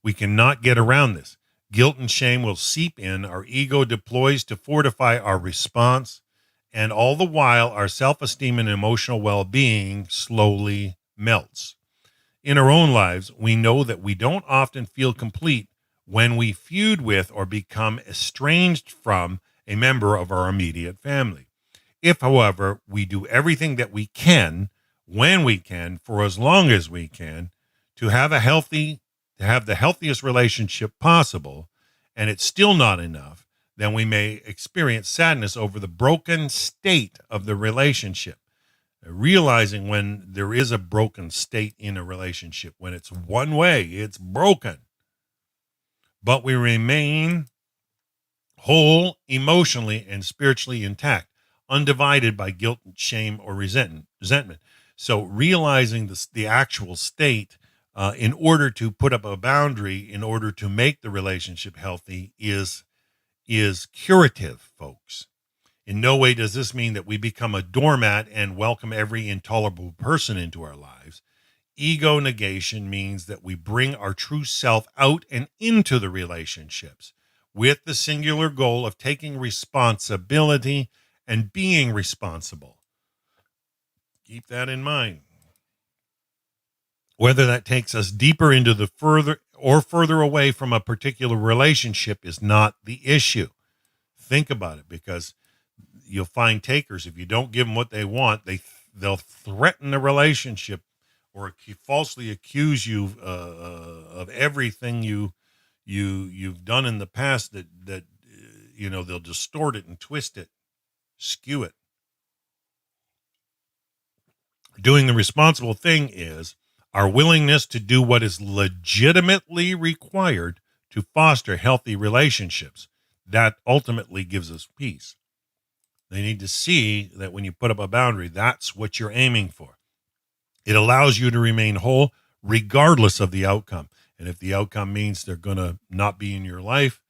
We cannot get around this. Guilt and shame will seep in. Our ego deploys to fortify our response. And all the while, our self-esteem and emotional well-being slowly melts. In our own lives, we know that we don't often feel complete when we feud with or become estranged from a member of our immediate family. If, however, we do everything that we can, when we can, for as long as we can, to have the healthiest relationship possible, and it's still not enough, then we may experience sadness over the broken state of the relationship. Realizing when there is a broken state in a relationship, when it's one way, it's broken. But we remain whole, emotionally and spiritually intact, undivided by guilt, shame, or resentment. So realizing the actual state in order to put up a boundary, in order to make the relationship healthy is curative, folks. In no way does this mean that we become a doormat and welcome every intolerable person into our lives. Ego negation means that we bring our true self out and into the relationships with the singular goal of taking responsibility and being responsible. Keep that in mind. Whether that takes us deeper into the further away from a particular relationship is not the issue. Think about it, because you'll find takers. If you don't give them what they want, they'll threaten the relationship or falsely accuse you of everything you've done in the past. That they'll distort it and twist it, skew it. Doing the responsible thing is our willingness to do what is legitimately required to foster healthy relationships. That ultimately gives us peace. They need to see that when you put up a boundary, that's what you're aiming for. It allows you to remain whole regardless of the outcome. And if the outcome means they're going to not be in your life,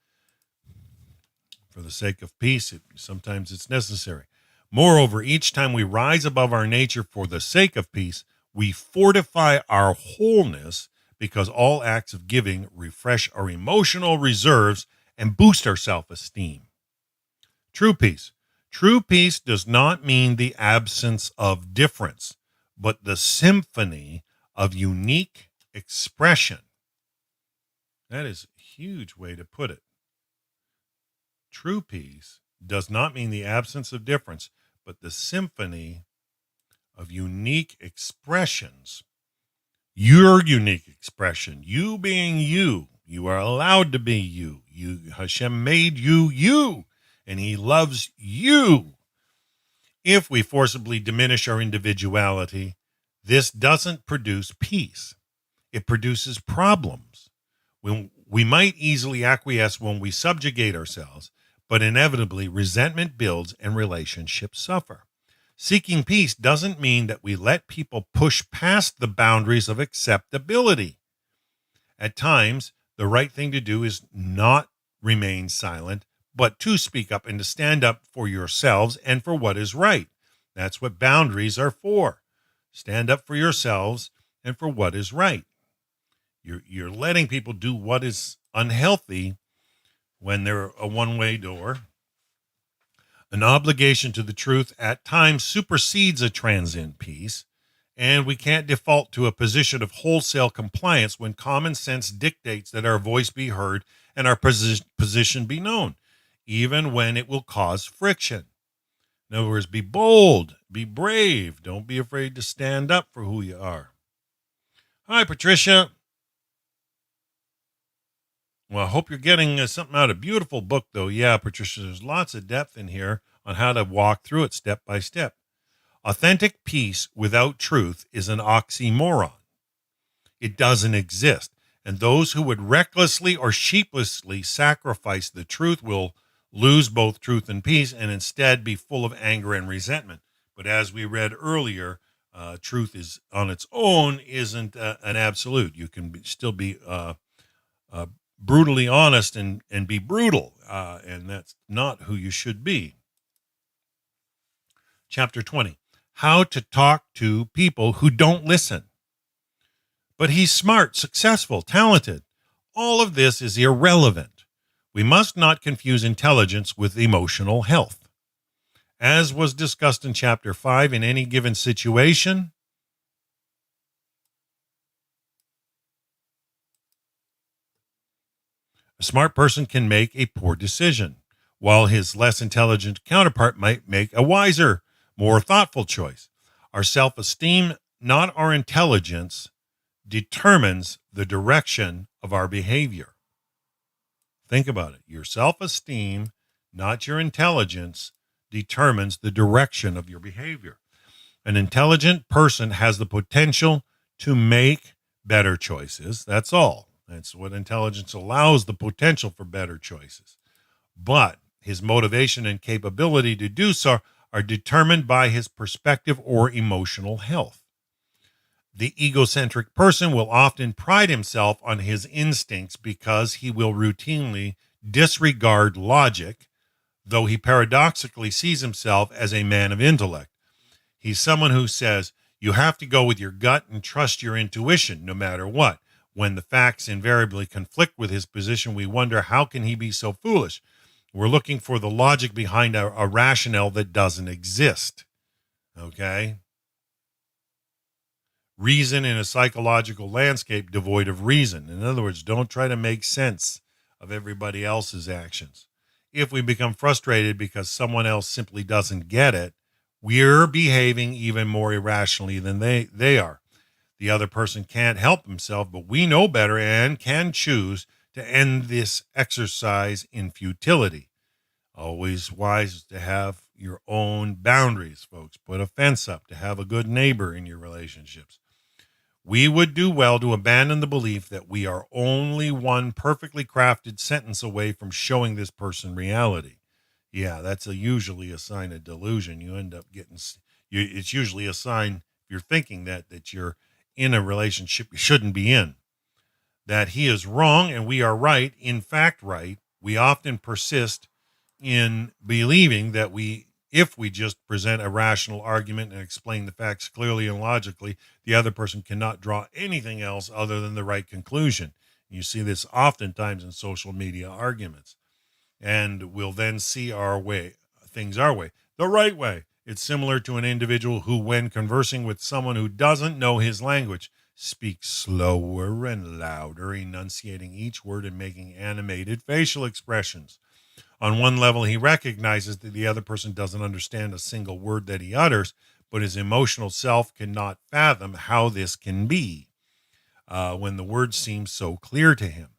for the sake of peace, sometimes it's necessary. Moreover, each time we rise above our nature for the sake of peace, we fortify our wholeness, because all acts of giving refresh our emotional reserves and boost our self-esteem. True peace. True peace does not mean the absence of difference, but the symphony of unique expression. That is a huge way to put it. True peace does not mean the absence of difference, but the symphony of unique expressions. Your unique expression, you being you. You are allowed to be you. Hashem made you, and he loves you. If we forcibly diminish our individuality, this doesn't produce peace. It produces problems. We might easily acquiesce when we subjugate ourselves, but inevitably resentment builds and relationships suffer. Seeking peace doesn't mean that we let people push past the boundaries of acceptability. At times, the right thing to do is not remain silent, but to speak up and to stand up for yourselves and for what is right. That's what boundaries are for. Stand up for yourselves and for what is right. You're letting people do what is unhealthy when they're a one-way door. An obligation to the truth at times supersedes a transient peace, and we can't default to a position of wholesale compliance when common sense dictates that our voice be heard and our position be known, even when it will cause friction. In other words, be bold, be brave. Don't be afraid to stand up for who you are. Hi, Patricia. Well, I hope you're getting something out of a beautiful book, though. Yeah, Patricia, there's lots of depth in here on how to walk through it step by step. Authentic peace without truth is an oxymoron. It doesn't exist. And those who would recklessly or sheepishly sacrifice the truth will lose both truth and peace and instead be full of anger and resentment. But as we read earlier, Truth is on its own isn't an absolute. You can still be uh, brutally honest and be brutal, and that's not who you should be. Chapter 20, how to talk to people who don't listen. But he's smart, successful, talented. All of this is irrelevant. We must not confuse intelligence with emotional health. As was discussed in Chapter 5, in any given situation, a smart person can make a poor decision, while his less intelligent counterpart might make a wiser, more thoughtful choice. Our self-esteem, not our intelligence, determines the direction of our behavior. Think about it. Your self-esteem, not your intelligence, determines the direction of your behavior. An intelligent person has the potential to make better choices. That's all. That's what intelligence allows, the potential for better choices. But his motivation and capability to do so are determined by his perspective or emotional health. The egocentric person will often pride himself on his instincts because he will routinely disregard logic, though he paradoxically sees himself as a man of intellect. He's someone who says, you have to go with your gut and trust your intuition no matter what. When the facts invariably conflict with his position, we wonder, how can he be so foolish? We're looking for the logic behind a rationale that doesn't exist. Okay? Reason in a psychological landscape devoid of reason. In other words, don't try to make sense of everybody else's actions. If we become frustrated because someone else simply doesn't get it, we're behaving even more irrationally than they are. The other person can't help himself, but we know better and can choose to end this exercise in futility. Always wise to have your own boundaries, folks. Put a fence up, to have a good neighbor in your relationships. We would do well to abandon the belief that we are only one perfectly crafted sentence away from showing this person reality. Yeah, that's usually a sign of delusion. You end up getting, it's usually a sign, if you're thinking that you're in a relationship you shouldn't be in, that he is wrong and we are right, in fact, right. We often persist in believing that if we just present a rational argument and explain the facts clearly and logically, the other person cannot draw anything else other than the right conclusion. You see this oftentimes in social media arguments. And we'll then see things our way, the right way. It's similar to an individual who, when conversing with someone who doesn't know his language, speaks slower and louder, enunciating each word and making animated facial expressions. On one level, he recognizes that the other person doesn't understand a single word that he utters, but his emotional self cannot fathom how this can be when the words seem so clear to him.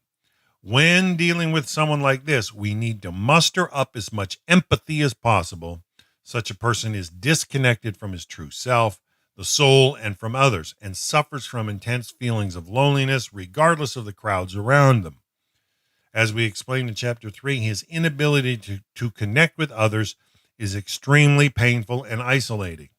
When dealing with someone like this, we need to muster up as much empathy as possible. Such a person is disconnected from his true self, the soul, and from others, and suffers from intense feelings of loneliness, regardless of the crowds around them. As we explained in Chapter 3, his inability to connect with others is extremely painful and isolating.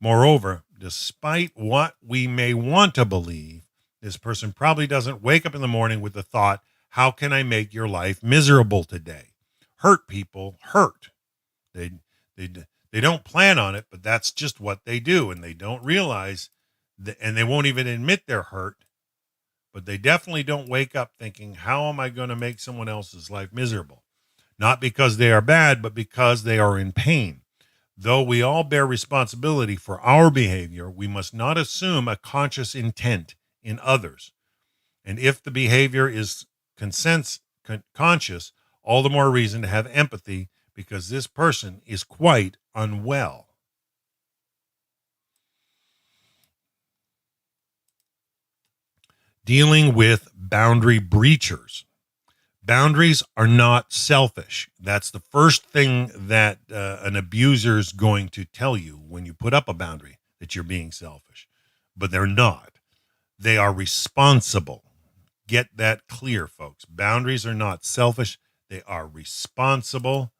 Moreover, despite what we may want to believe, this person probably doesn't wake up in the morning with the thought, how can I make your life miserable today? Hurt people hurt. They don't plan on it, but that's just what they do, and they don't realize that, and they won't even admit they're hurt. But they definitely don't wake up thinking, how am I going to make someone else's life miserable? Not because they are bad, but because they are in pain. Though we all bear responsibility for our behavior, we must not assume a conscious intent in others. And if the behavior is conscious, all the more reason to have empathy, because this person is quite unwell. Dealing with boundary breachers. Boundaries are not selfish. That's the first thing that an abuser is going to tell you when you put up a boundary, that you're being selfish. But they're not. They are responsible. Get that clear, folks. Boundaries are not selfish. They are responsible.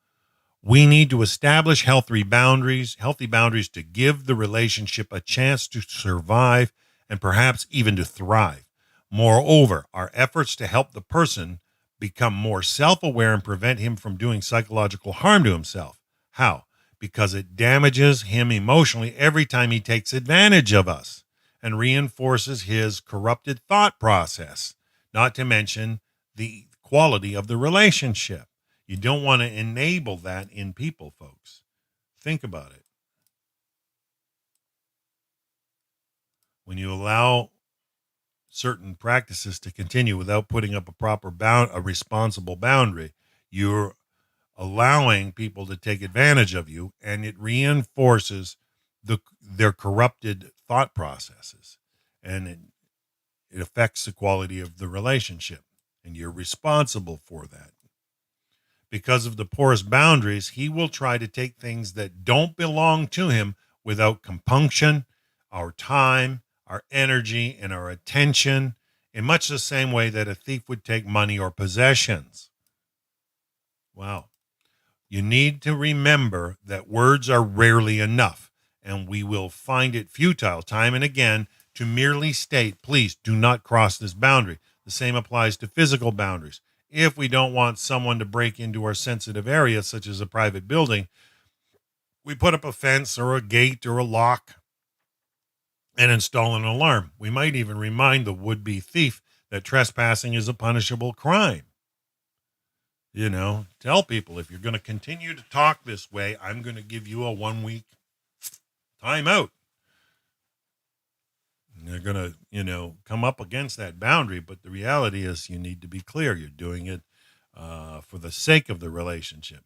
We need to establish healthy boundaries to give the relationship a chance to survive and perhaps even to thrive. Moreover, our efforts to help the person become more self-aware and prevent him from doing psychological harm to himself. How? Because it damages him emotionally every time he takes advantage of us and reinforces his corrupted thought process, not to mention the quality of the relationship. You don't want to enable that in people, folks. Think about it. When you allow certain practices to continue without putting up a responsible boundary, you're allowing people to take advantage of you, and it reinforces their corrupted thought processes, and it affects the quality of the relationship, and you're responsible for that. Because of the porous boundaries, he will try to take things that don't belong to him without compunction, our time, our energy, and our attention, in much the same way that a thief would take money or possessions. Wow. You need to remember that words are rarely enough, and we will find it futile time and again to merely state, please do not cross this boundary. The same applies to physical boundaries. If we don't want someone to break into our sensitive area, such as a private building, we put up a fence or a gate or a lock and install an alarm. We might even remind the would-be thief that trespassing is a punishable crime. Tell people, if you're going to continue to talk this way, I'm going to give you a 1-week timeout. They're going to, come up against that boundary. But the reality is you need to be clear. You're doing it for the sake of the relationship.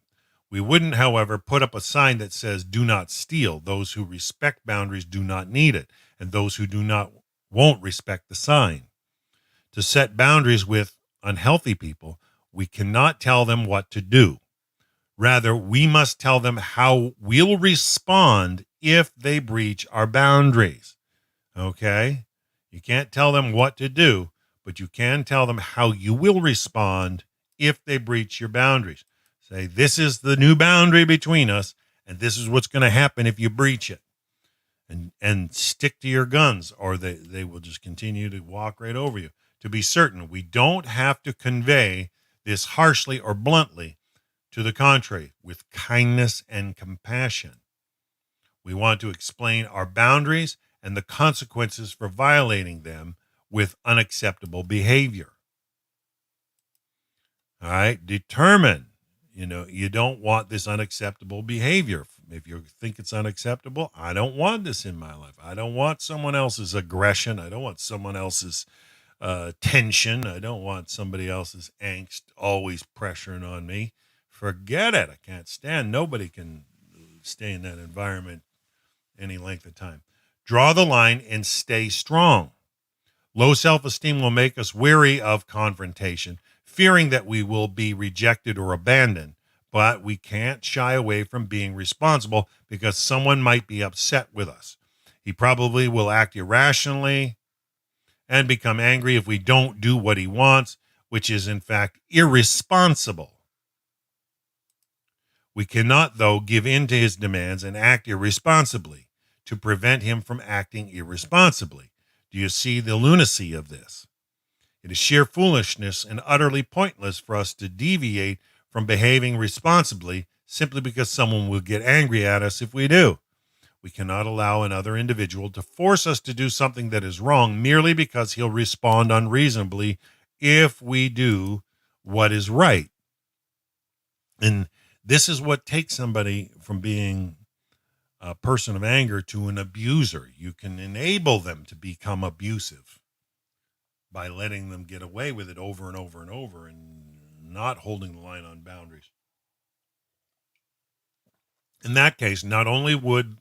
We wouldn't, however, put up a sign that says, do not steal. Those who respect boundaries do not need it. And those who do not won't respect the sign. To set boundaries with unhealthy people, we cannot tell them what to do. Rather, we must tell them how we'll respond if they breach our boundaries. Okay? You can't tell them what to do, but you can tell them how you will respond if they breach your boundaries. Say, this is the new boundary between us, and this is what's going to happen if you breach it. And stick to your guns, or they will just continue to walk right over you. To be certain, we don't have to convey this harshly or bluntly. To the contrary, with kindness and compassion. We want to explain our boundaries and the consequences for violating them with unacceptable behavior. All right, determine, you don't want this unacceptable behavior. If you think it's unacceptable, I don't want this in my life. I don't want someone else's aggression. I don't want someone else's tension. I don't want somebody else's angst always pressuring on me. Forget it. I can't stand. Nobody can stay in that environment any length of time. Draw the line and stay strong. Low self-esteem will make us weary of confrontation, fearing that we will be rejected or abandoned. But we can't shy away from being responsible because someone might be upset with us. He probably will act irrationally and become angry if we don't do what he wants, which is in fact irresponsible. We cannot, though, give in to his demands and act irresponsibly to prevent him from acting irresponsibly. Do you see the lunacy of this? It is sheer foolishness and utterly pointless for us to deviate from behaving responsibly simply because someone will get angry at us if we do. We cannot allow another individual to force us to do something that is wrong merely because he'll respond unreasonably if we do what is right. And this is what takes somebody from being a person of anger to an abuser. You can enable them to become abusive by letting them get away with it over and over and over and not holding the line on boundaries. In that case, not only would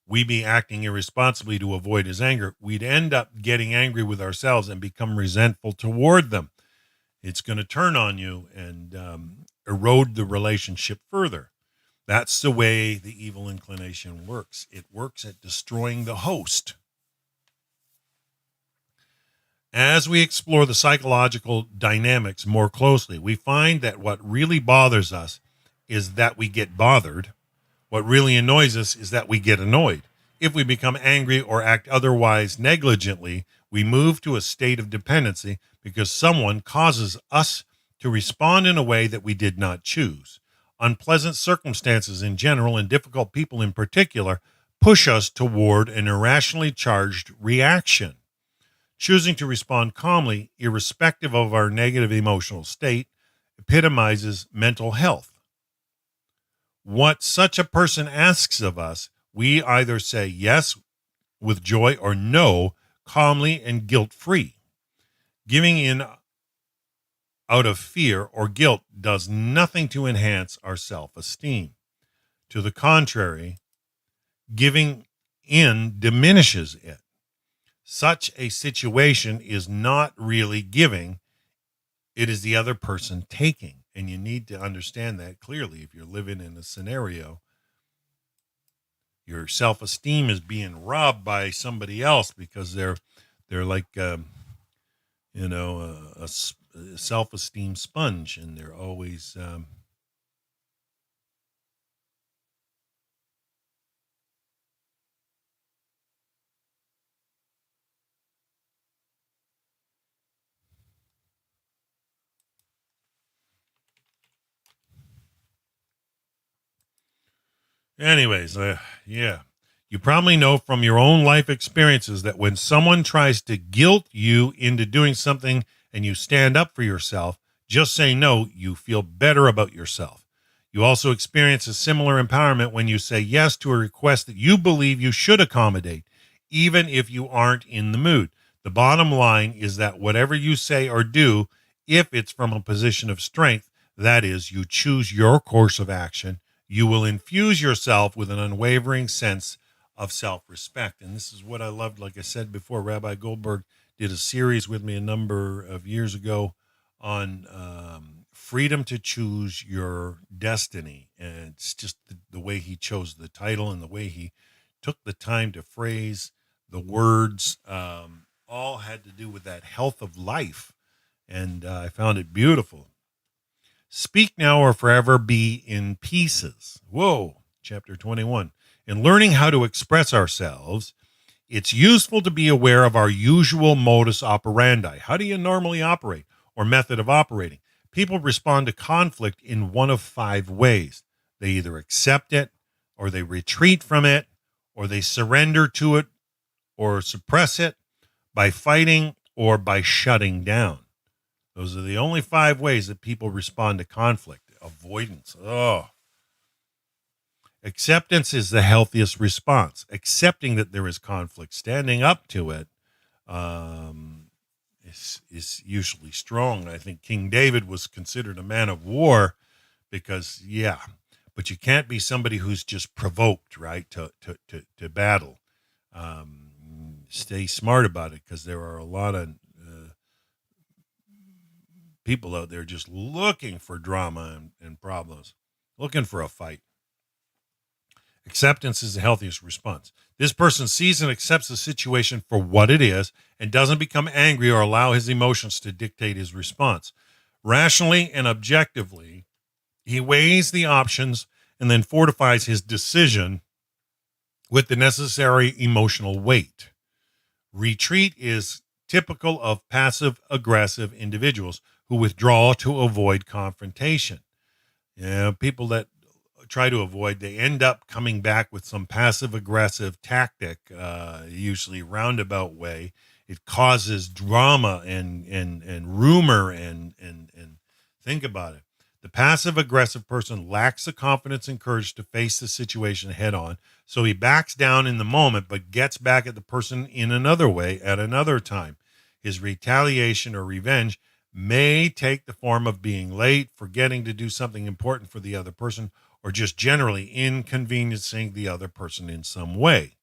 we be acting irresponsibly to avoid his anger, we'd end up getting angry with ourselves and become resentful toward them. It's going to turn on you and erode the relationship further. That's the way the evil inclination works. It works at destroying the host. As we explore the psychological dynamics more closely, we find that what really bothers us is that we get bothered. What really annoys us is that we get annoyed. If we become angry or act otherwise negligently, we move to a state of dependency because someone causes us to respond in a way that we did not choose. Unpleasant circumstances in general and difficult people in particular push us toward an irrationally charged reaction. Choosing to respond calmly, irrespective of our negative emotional state, epitomizes mental health. What such a person asks of us, we either say yes with joy or no, calmly and guilt-free. Giving in out of fear or guilt does nothing to enhance our self-esteem. To the contrary, giving in diminishes it. Such a situation is not really giving, it is the other person taking. And you need to understand that clearly. If you're living in a scenario, your self-esteem is being robbed by somebody else because they're like a self-esteem sponge, and they're always anyways, yeah. You probably know from your own life experiences that when someone tries to guilt you into doing something and you stand up for yourself, just say no, you feel better about yourself. You also experience a similar empowerment when you say yes to a request that you believe you should accommodate, even if you aren't in the mood. The bottom line is that whatever you say or do, if it's from a position of strength, that is, you choose your course of action, you will infuse yourself with an unwavering sense of self-respect. And this is what I loved. Like I said before, Rabbi Goldberg did a series with me a number of years ago on freedom to choose your destiny. And it's just the way he chose the title and the way he took the time to phrase the words, all had to do with that health of life. And I found it beautiful. Speak now or forever be in pieces. Whoa, chapter 21. In learning how to express ourselves, it's useful to be aware of our usual modus operandi. How do you normally operate, or method of operating? People respond to conflict in one of 5 ways. They either accept it, or they retreat from it, or they surrender to it, or suppress it by fighting, or by shutting down. Those are the only 5 ways that people respond to conflict. Avoidance. Oh. Acceptance is the healthiest response. Accepting that there is conflict, standing up to it, is usually strong. I think King David was considered a man of war because, but you can't be somebody who's just provoked, right, to battle. Stay smart about it, because there are a lot of people out there just looking for drama and problems, looking for a fight. Acceptance is the healthiest response. This person sees and accepts the situation for what it is and doesn't become angry or allow his emotions to dictate his response. Rationally and objectively, he weighs the options and then fortifies his decision with the necessary emotional weight. Retreat is typical of passive-aggressive individuals who withdraw to avoid confrontation. People that try to avoid, they end up coming back with some passive-aggressive tactic, usually roundabout way. It causes drama and rumor and think about it. The passive-aggressive person lacks the confidence and courage to face the situation head on, so he backs down in the moment but gets back at the person in another way at another time. His retaliation or revenge may take the form of being late, forgetting to do something important for the other person, or just generally inconveniencing the other person in some way.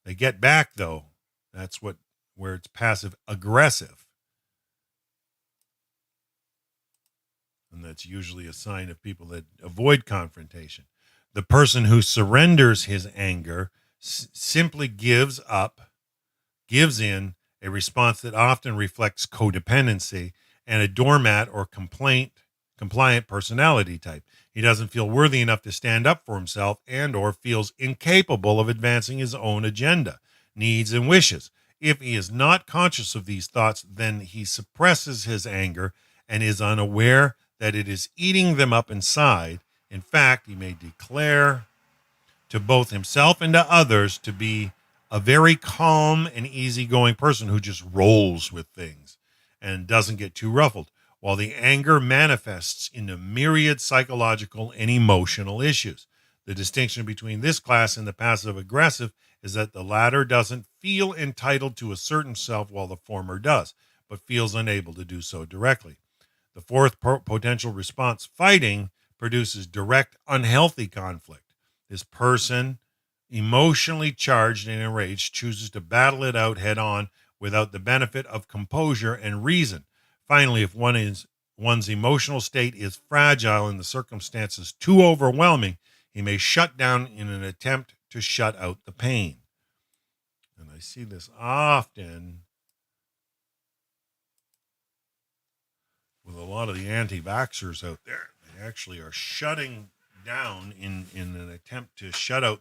They get back, though. That's where it's passive-aggressive. And that's usually a sign of people that avoid confrontation. The person who surrenders his anger simply gives up, gives in, a response that often reflects codependency and a doormat or complaint compliant personality type. He doesn't feel worthy enough to stand up for himself and or feels incapable of advancing his own agenda, needs, and wishes. If he is not conscious of these thoughts, then he suppresses his anger and is unaware that it is eating them up inside. In fact, he may declare to both himself and to others to be a very calm and easygoing person who just rolls with things and doesn't get too ruffled, while the anger manifests into myriad psychological and emotional issues. The distinction between this class and the passive aggressive is that the latter doesn't feel entitled to assert himself while the former does, but feels unable to do so directly. The fourth potential response, fighting, produces direct unhealthy conflict. This person, emotionally charged and enraged, chooses to battle it out head on without the benefit of composure and reason. Finally, if one's emotional state is fragile and the circumstances too overwhelming, he may shut down in an attempt to shut out the pain. And I see this often with a lot of the anti-vaxxers out there. They actually are shutting down in an attempt to shut out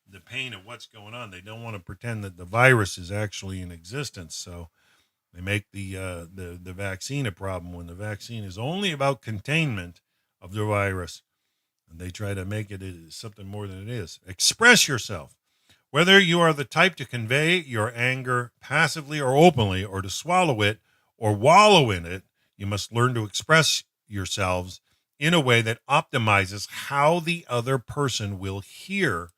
the pain of what's going on. They don't want to pretend that the virus is actually in existence. So they make the vaccine a problem when the vaccine is only about containment of the virus. And they try to make it something more than it is. Express yourself. Whether you are the type to convey your anger passively or openly, or to swallow it or wallow in it, you must learn to express yourselves in a way that optimizes how the other person will hear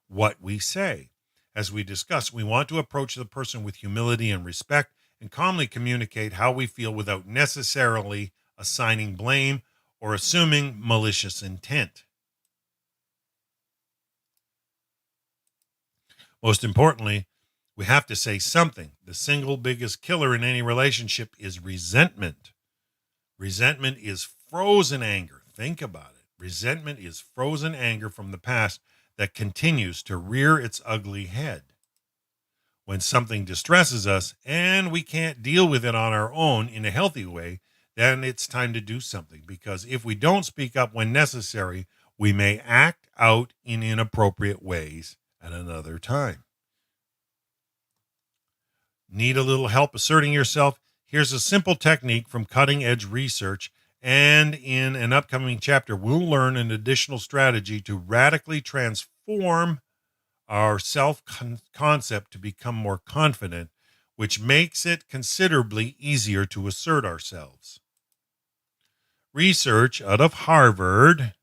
what we say. As we discussed, we want to approach the person with humility and respect and calmly communicate how we feel without necessarily assigning blame or assuming malicious intent. Most importantly, we have to say something. The single biggest killer in any relationship is resentment. Resentment is frozen anger. Think about it. Resentment is frozen anger from the past that continues to rear its ugly head. When something distresses us and we can't deal with it on our own in a healthy way, then it's time to do something, because if we don't speak up when necessary, we may act out in inappropriate ways at another time. Need a little help asserting yourself? Here's a simple technique from cutting edge research, and in an upcoming chapter, we'll learn an additional strategy to radically transform our self concept to become more confident, which makes it considerably easier to assert ourselves. Research out of Harvard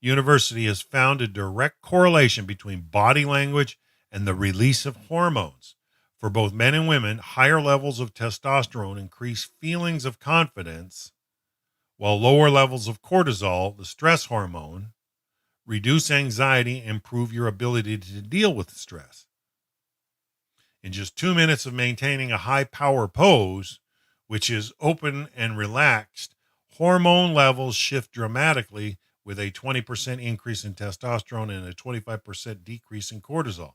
University has found a direct correlation between body language and the release of hormones. For both men and women, higher levels of testosterone increase feelings of confidence, while lower levels of cortisol, the stress hormone, reduce anxiety and improve your ability to deal with stress. In just 2 minutes of maintaining a high power pose, which is open and relaxed, hormone levels shift dramatically, with a 20% increase in testosterone and a 25% decrease in cortisol.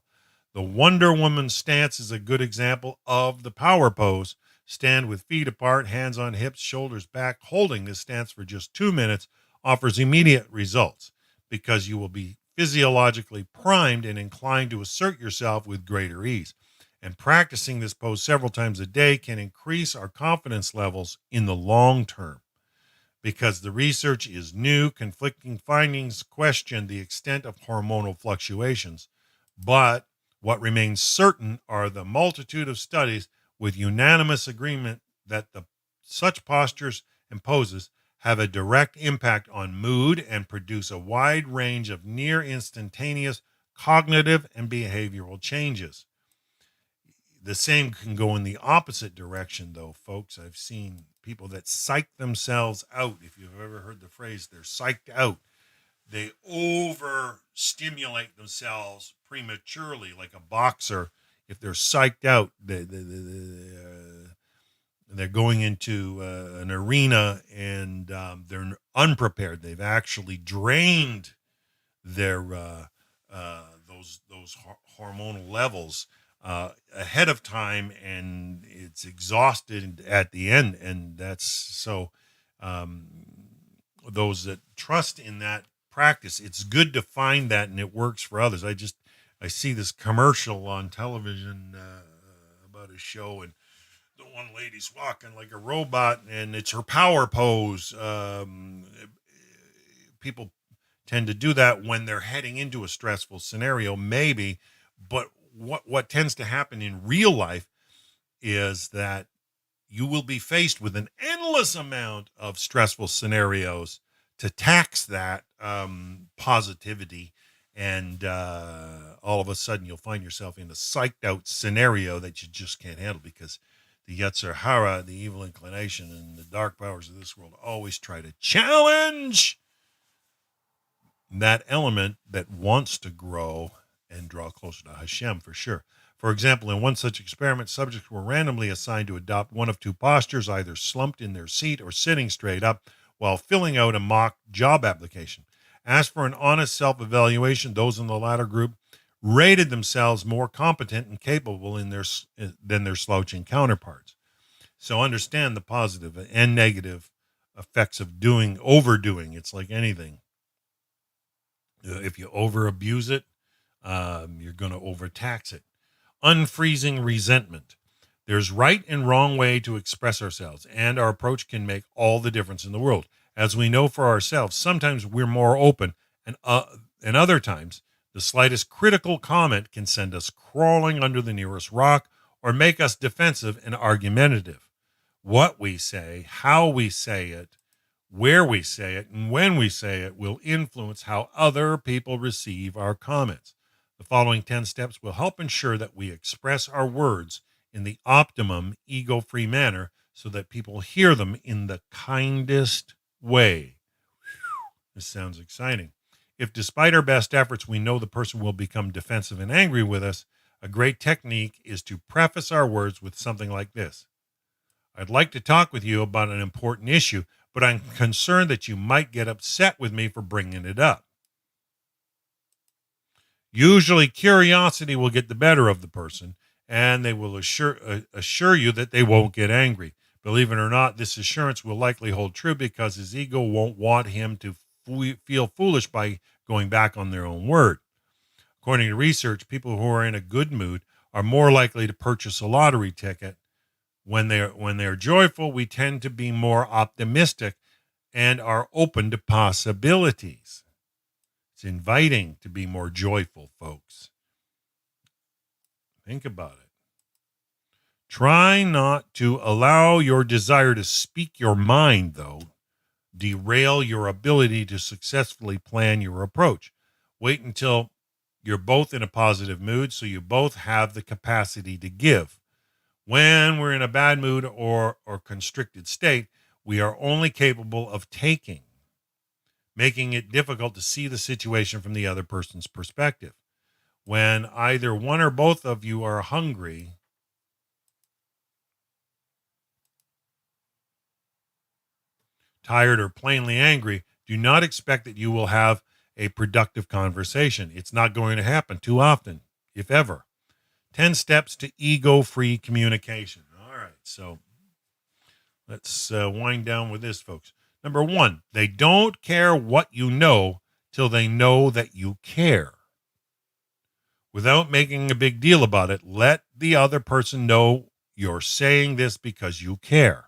The Wonder Woman stance is a good example of the power pose. Stand with feet apart, hands on hips, shoulders back. Holding this stance for just 2 minutes offers immediate results, because you will be physiologically primed and inclined to assert yourself with greater ease. And practicing this pose several times a day can increase our confidence levels in the long term. Because the research is new, conflicting findings question the extent of hormonal fluctuations, but what remains certain are the multitude of studies with unanimous agreement that such postures and poses have a direct impact on mood and produce a wide range of near instantaneous cognitive and behavioral changes. The same can go in the opposite direction, though, folks. I've seen people that psych themselves out. If you've ever heard the phrase, they're psyched out. They overstimulate themselves prematurely, like a boxer. If they're psyched out, they're going into an arena and they're unprepared. They've actually drained their those hormonal levels ahead of time, and it's exhausted at the end. And that's so those that trust in that practice, it's good to find that and it works for others. I see this commercial on television about a show, and the one lady's walking like a robot, and it's her power pose. People tend to do that when they're heading into a stressful scenario, maybe. But what tends to happen in real life is that you will be faced with an endless amount of stressful scenarios to tax that positivity. And all of a sudden, you'll find yourself in a psyched out scenario that you just can't handle, because the Yetzer Hara, the evil inclination, and the dark powers of this world always try to challenge that element that wants to grow and draw closer to Hashem, for sure. For example, in one such experiment, subjects were randomly assigned to adopt one of two postures, either slumped in their seat or sitting straight up, while filling out a mock job application. Asked for an honest self-evaluation, those in the latter group rated themselves more competent and capable than their slouching counterparts. So understand the positive and negative effects of overdoing. It's like anything. If you over abuse it, you're going to overtax it. Unfreezing resentment. There's right and wrong way to express ourselves, and our approach can make all the difference in the world. As we know for ourselves, sometimes we're more open, and other times, the slightest critical comment can send us crawling under the nearest rock or make us defensive and argumentative. What we say, how we say it, where we say it, and when we say it will influence how other people receive our comments. The following 10 steps will help ensure that we express our words in the optimum ego-free manner so that people hear them in the kindest way. This sounds exciting. If despite our best efforts we know the person will become defensive and angry with us, a great technique is to preface our words with something like this. I'd like to talk with you about an important issue, but I'm concerned that you might get upset with me for bringing it up. Usually curiosity will get the better of the person, and they will assure you that they won't get angry. Believe it or not, this assurance will likely hold true because his ego won't want him to feel foolish by going back on their own word. According to research, people who are in a good mood are more likely to purchase a lottery ticket. When they're joyful, we tend to be more optimistic and are open to possibilities. It's inviting to be more joyful, folks. Think about it. Try not to allow your desire to speak your mind, though, derail your ability to successfully plan your approach. Wait until you're both in a positive mood so you both have the capacity to give. When we're in a bad mood or constricted state, we are only capable of taking, making it difficult to see the situation from the other person's perspective. When either one or both of you are hungry, tired, or plainly angry, do not expect that you will have a productive conversation. It's not going to happen too often, if ever. 10 steps to ego-free communication. All right, so let's wind down with this, folks. Number 1, they don't care what you know till they know that you care. Without making a big deal about it, let the other person know you're saying this because you care.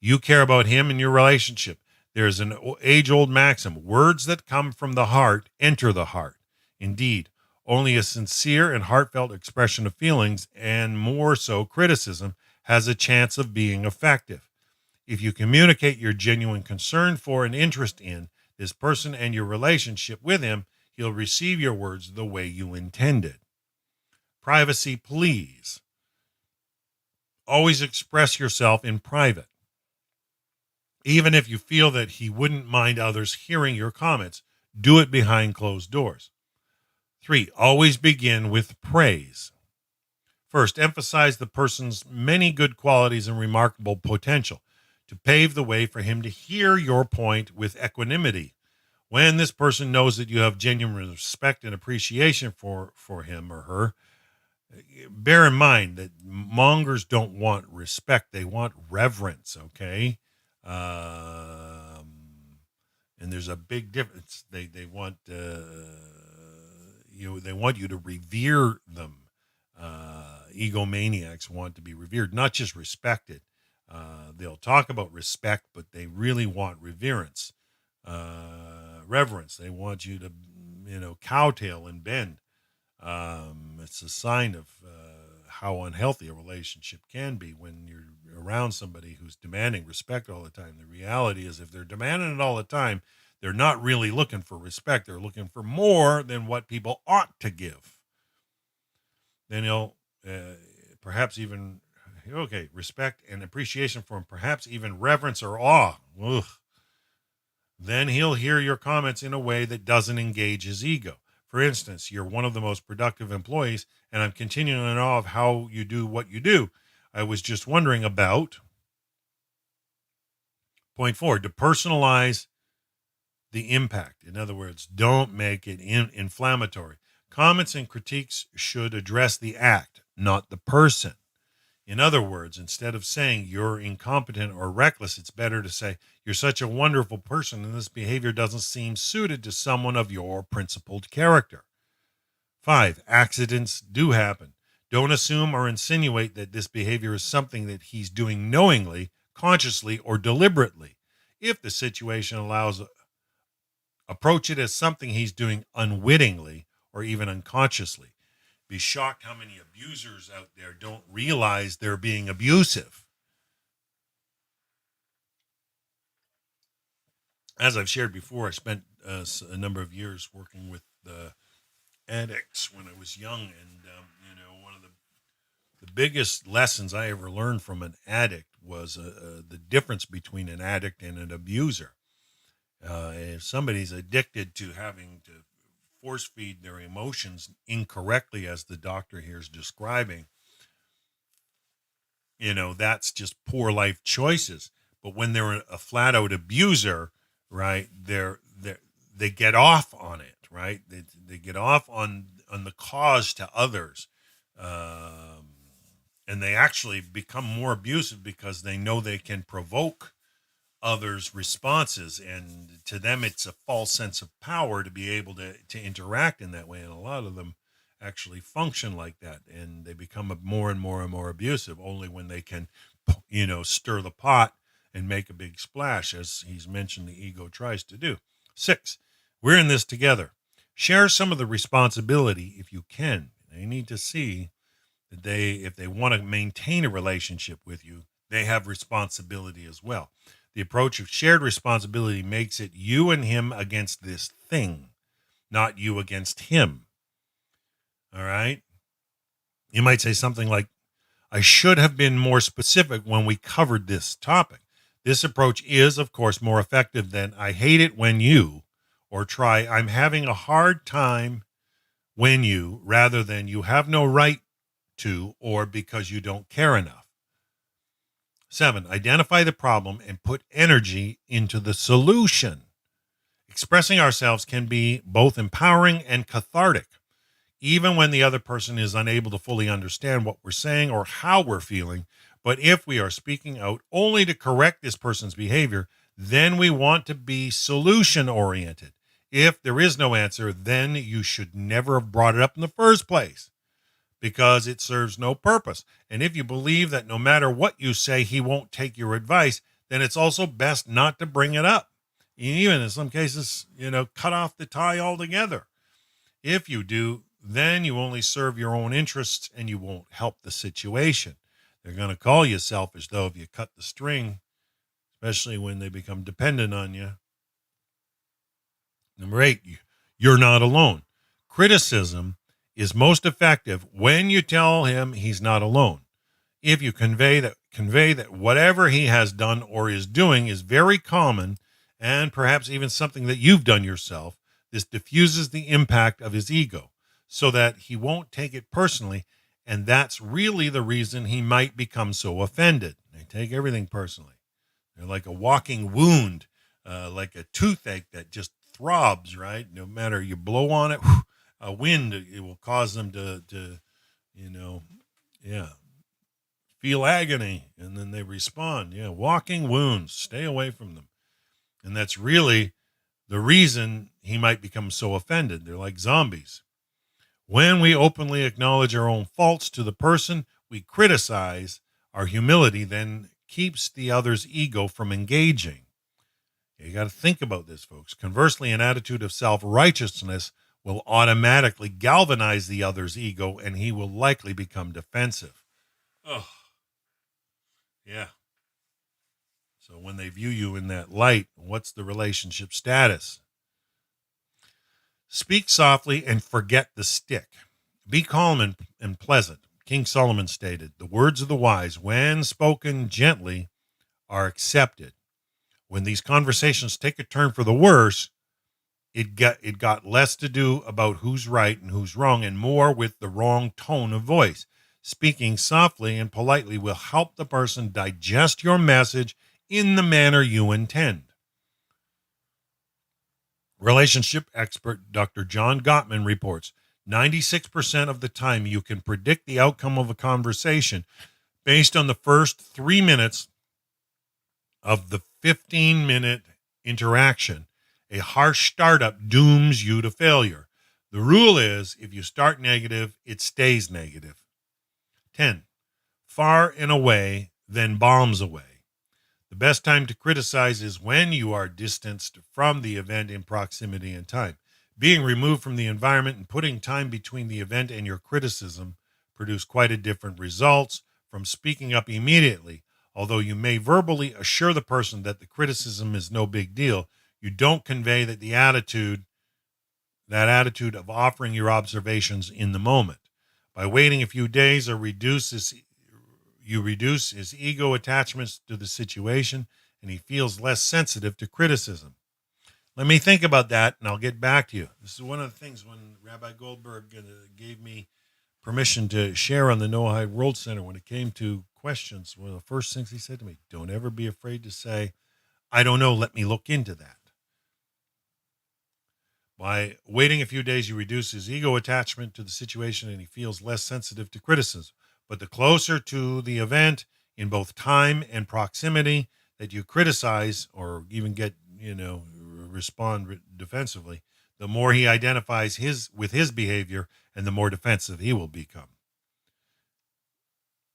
You care about him and your relationship. There's an age-old maxim: words that come from the heart enter the heart. Indeed, only a sincere and heartfelt expression of feelings, and more so criticism, has a chance of being effective. If you communicate your genuine concern for and interest in this person and your relationship with him, he'll receive your words the way you intended. Privacy, please. Always express yourself in private. Even if you feel that he wouldn't mind others hearing your comments, do it behind closed doors. 3, always begin with praise. First, emphasize the person's many good qualities and remarkable potential to pave the way for him to hear your point with equanimity. When this person knows that you have genuine respect and appreciation for him or her, bear in mind that mongers don't want respect, they want reverence, okay? there's a big difference. They want they want you to revere them. Egomaniacs want to be revered, not just respected. They'll talk about respect, but they really want reverence, reverence. They want you to, cowtail and bend. It's a sign of how unhealthy a relationship can be when you're around somebody who's demanding respect all the time. The reality is, if they're demanding it all the time, they're not really looking for respect. They're looking for more than what people ought to give. Then he'll perhaps even, respect and appreciation for him, perhaps even reverence or awe. Ugh. Then he'll hear your comments in a way that doesn't engage his ego. For instance, you're one of the most productive employees, and I'm continuing in awe of how you do what you do. I was just wondering about point 4, to personalize the impact. In other words, don't make it inflammatory. Comments and critiques should address the act, not the person. In other words, instead of saying you're incompetent or reckless, it's better to say you're such a wonderful person and this behavior doesn't seem suited to someone of your principled character. 5, accidents do happen. Don't assume or insinuate that this behavior is something that he's doing knowingly, consciously, or deliberately. If the situation allows, approach it as something he's doing unwittingly or even unconsciously. Be shocked how many abusers out there don't realize they're being abusive. As I've shared before, I spent a number of years working with addicts when I was young, and one of the biggest lessons I ever learned from an addict was the difference between an addict and an abuser. If somebody's addicted to having to force feed their emotions incorrectly, as the doctor here is describing, that's just poor life choices. But when they're a flat out abuser, right, they get off on it, right? They get off on the cause to others. And they actually become more abusive because they know they can provoke others' responses, and to them it's a false sense of power to be able to interact in that way, and a lot of them actually function like that, and they become more and more and more abusive only when they can stir the pot and make a big splash, as he's mentioned the ego tries to do. 6, we're in this together. Share some of the responsibility if you can. They need to see that if they want to maintain a relationship with you, they have responsibility as well. The approach of shared responsibility makes it you and him against this thing, not you against him. All right? You might say something like, I should have been more specific when we covered this topic. This approach is, of course, more effective than I hate it when you, or try I'm having a hard time when you, rather than you have no right to, or because you don't care enough. 7, identify the problem and put energy into the solution. Expressing ourselves can be both empowering and cathartic, even when the other person is unable to fully understand what we're saying or how we're feeling. But if we are speaking out only to correct this person's behavior, then we want to be solution oriented. If there is no answer, then you should never have brought it up in the first place, because it serves no purpose. And if you believe that no matter what you say, he won't take your advice, then it's also best not to bring it up. Even in some cases, cut off the tie altogether. If you do, then you only serve your own interests and you won't help the situation. They're going to call you selfish, though, if you cut the string, especially when they become dependent on you. Number 8, you're not alone. Criticism is most effective when you tell him he's not alone. If you convey that whatever he has done or is doing is very common, and perhaps even something that you've done yourself, this diffuses the impact of his ego so that he won't take it personally, and that's really the reason he might become so offended. They take everything personally. They're like a walking wound, like a toothache that just throbs, right? No matter you blow on it, a wind, it will cause them to feel agony, and then they respond. Walking wounds, stay away from them. And that's really the reason he might become so offended. They're like zombies. When we openly acknowledge our own faults to the person we criticize, our humility then keeps the other's ego from engaging. You got to think about this, folks. Conversely, an attitude of self-righteousness will automatically galvanize the other's ego, and he will likely become defensive. Oh, yeah. So when they view you in that light, what's the relationship status? Speak softly and forget the stick. Be calm and pleasant. King Solomon stated, the words of the wise, when spoken gently, are accepted. When these conversations take a turn for the worse, it got less to do about who's right and who's wrong and more with the wrong tone of voice. Speaking softly and politely will help the person digest your message in the manner you intend. Relationship expert Dr. John Gottman reports 96% of the time you can predict the outcome of a conversation based on the first 3 minutes of the 15-minute interaction. A harsh startup dooms you to failure. The rule is if you start negative, it stays negative. 10. Far and away, then bombs away. The best time to criticize is when you are distanced from the event in proximity and time. Being removed from the environment and putting time between the event and your criticism produce quite a different results from speaking up immediately. Although you may verbally assure the person that the criticism is no big deal, you don't convey that attitude of offering your observations in the moment. By waiting a few days or you reduce his ego attachments to the situation, and he feels less sensitive to criticism. Let me think about that, and I'll get back to you. This is one of the things when Rabbi Goldberg gave me permission to share on the Noahide World Center when it came to questions. One of the first things he said to me, don't ever be afraid to say, I don't know, let me look into that. By waiting a few days, you reduce his ego attachment to the situation and he feels less sensitive to criticism. But the closer to the event in both time and proximity that you criticize or even respond defensively, the more he identifies with his behavior and the more defensive he will become.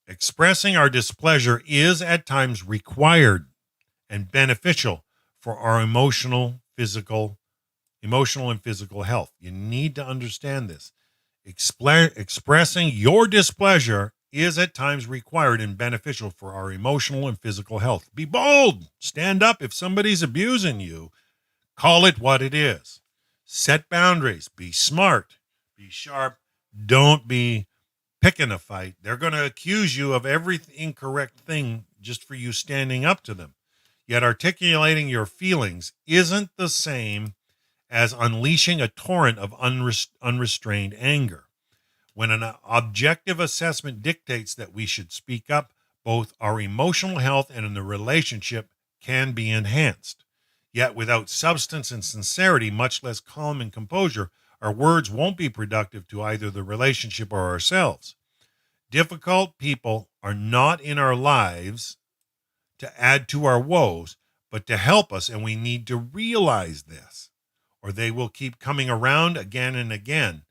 Expressing our displeasure is at times required and beneficial for our emotional and physical health. You need to understand this. Expressing your displeasure is at times required and beneficial for our emotional and physical health. Be bold. Stand up if somebody's abusing you. Call it what it is. Set boundaries. Be smart. Be sharp. Don't be picking a fight. They're going to accuse you of every incorrect thing just for you standing up to them. Yet articulating your feelings isn't the same as unleashing a torrent of unrestrained anger. When an objective assessment dictates that we should speak up, both our emotional health and in the relationship can be enhanced. Yet without substance and sincerity, much less calm and composure, our words won't be productive to either the relationship or ourselves. Difficult people are not in our lives to add to our woes, but to help us, and we need to realize this, or they will keep coming around again and again.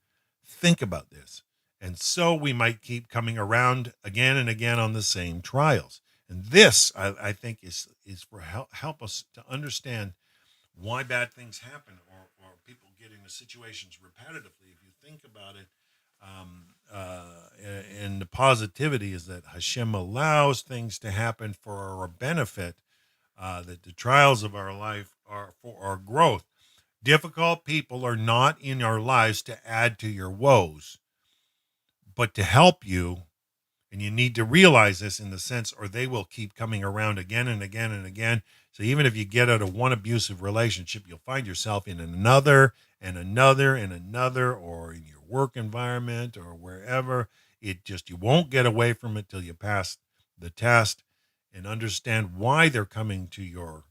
Think about this. And so we might keep coming around again and again on the same trials. And this, I think, is for help us to understand why bad things happen or people get into situations repetitively. If you think about it, and the positivity is that Hashem allows things to happen for our benefit, that the trials of our life are for our growth. Difficult people are not in our lives to add to your woes, but to help you. And you need to realize this in the sense, or they will keep coming around again and again and again. So even if you get out of one abusive relationship, you'll find yourself in another and another and another, or in your work environment or wherever. You won't get away from it till you pass the test and understand why they're coming to your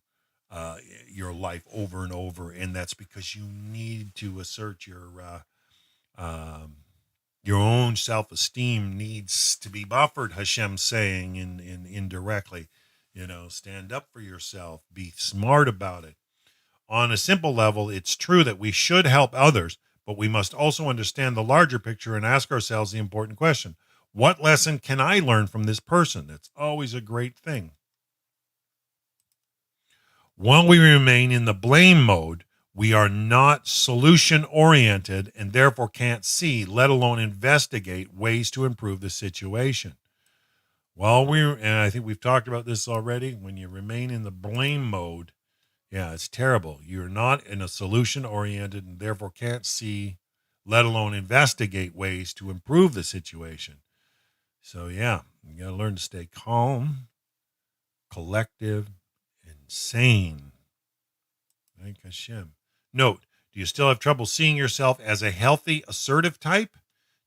life over and over. And that's because you need to assert your own self-esteem needs to be buffered, Hashem's saying in indirectly. Stand up for yourself. Be smart about it. On a simple level, it's true that we should help others, but we must also understand the larger picture and ask ourselves the important question: what lesson can I learn from this person? That's always a great thing. While we remain in the blame mode, we are not solution oriented and therefore can't see, let alone investigate ways to improve the situation. And I think we've talked about this already, when you remain in the blame mode, yeah, it's terrible. You're not in a solution oriented and therefore can't see, let alone investigate ways to improve the situation. So, yeah, you got to learn to stay calm, collective, and sane. Thank Hashem. Note, do you still have trouble seeing yourself as a healthy, assertive type?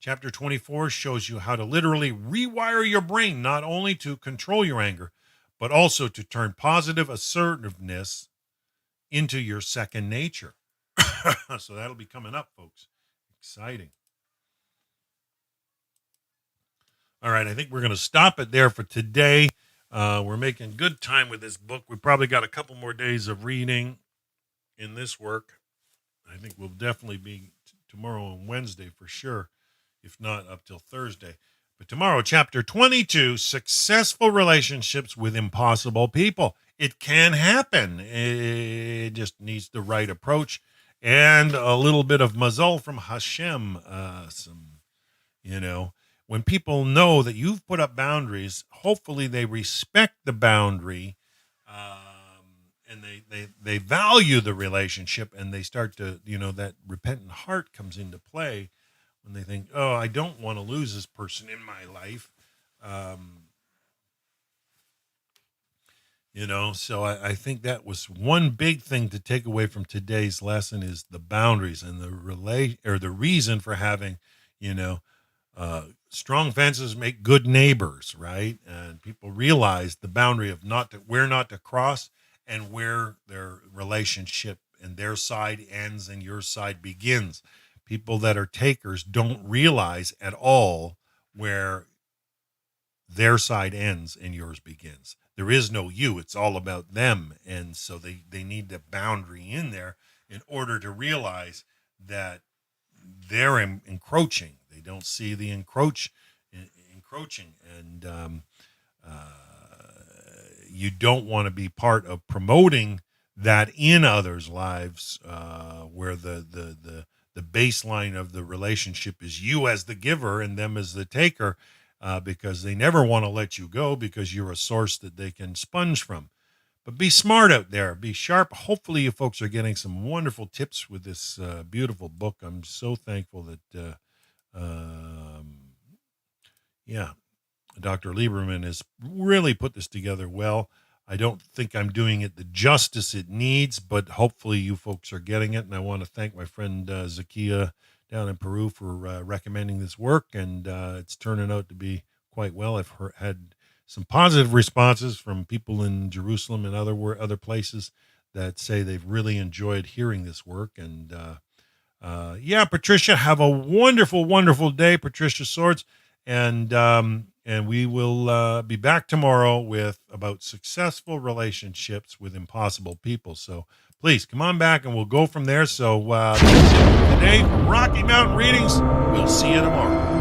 Chapter 24 shows you how to literally rewire your brain, not only to control your anger, but also to turn positive assertiveness into your second nature. So that'll be coming up, folks. Exciting. All right, I think we're going to stop it there for today. We're making good time with this book. We probably got a couple more days of reading in this work. I think we'll definitely be tomorrow and Wednesday for sure, if not up till Thursday. But tomorrow, chapter 22, Successful Relationships with Impossible People. It can happen. It just needs the right approach and a little bit of mazal from Hashem. When people know that you've put up boundaries, hopefully they respect the boundary, and they value the relationship, and they start to, that repentant heart comes into play when they think, oh, I don't want to lose this person in my life. So I think that was one big thing to take away from today's lesson is the boundaries and the reason for having, strong fences make good neighbors, right? And people realize the boundary of where not to cross and where their relationship and their side ends and your side begins. People that are takers don't realize at all where their side ends and yours begins. There is no you. It's all about them. And so they need the boundary in there in order to realize that they're encroaching. They don't see the encroaching. And you don't want to be part of promoting that in others' lives, where the baseline of the relationship is you as the giver and them as the taker, because they never want to let you go because you're a source that they can sponge from. But be smart out there. Be sharp. Hopefully you folks are getting some wonderful tips with this beautiful book. I'm so thankful that, Dr. Lieberman has really put this together well. I don't think I'm doing it the justice it needs, but hopefully you folks are getting it. And I want to thank my friend Zakia down in Peru for recommending this work, and it's turning out to be quite well. I've had some positive responses from people in Jerusalem and other places that say they've really enjoyed hearing this work. And Patricia, have a wonderful, wonderful day, Patricia Swords, and we will be back tomorrow with about successful relationships with impossible people. So please come on back and we'll go from there. So that's it for today from Rocky Mountain Readings. We'll see you tomorrow.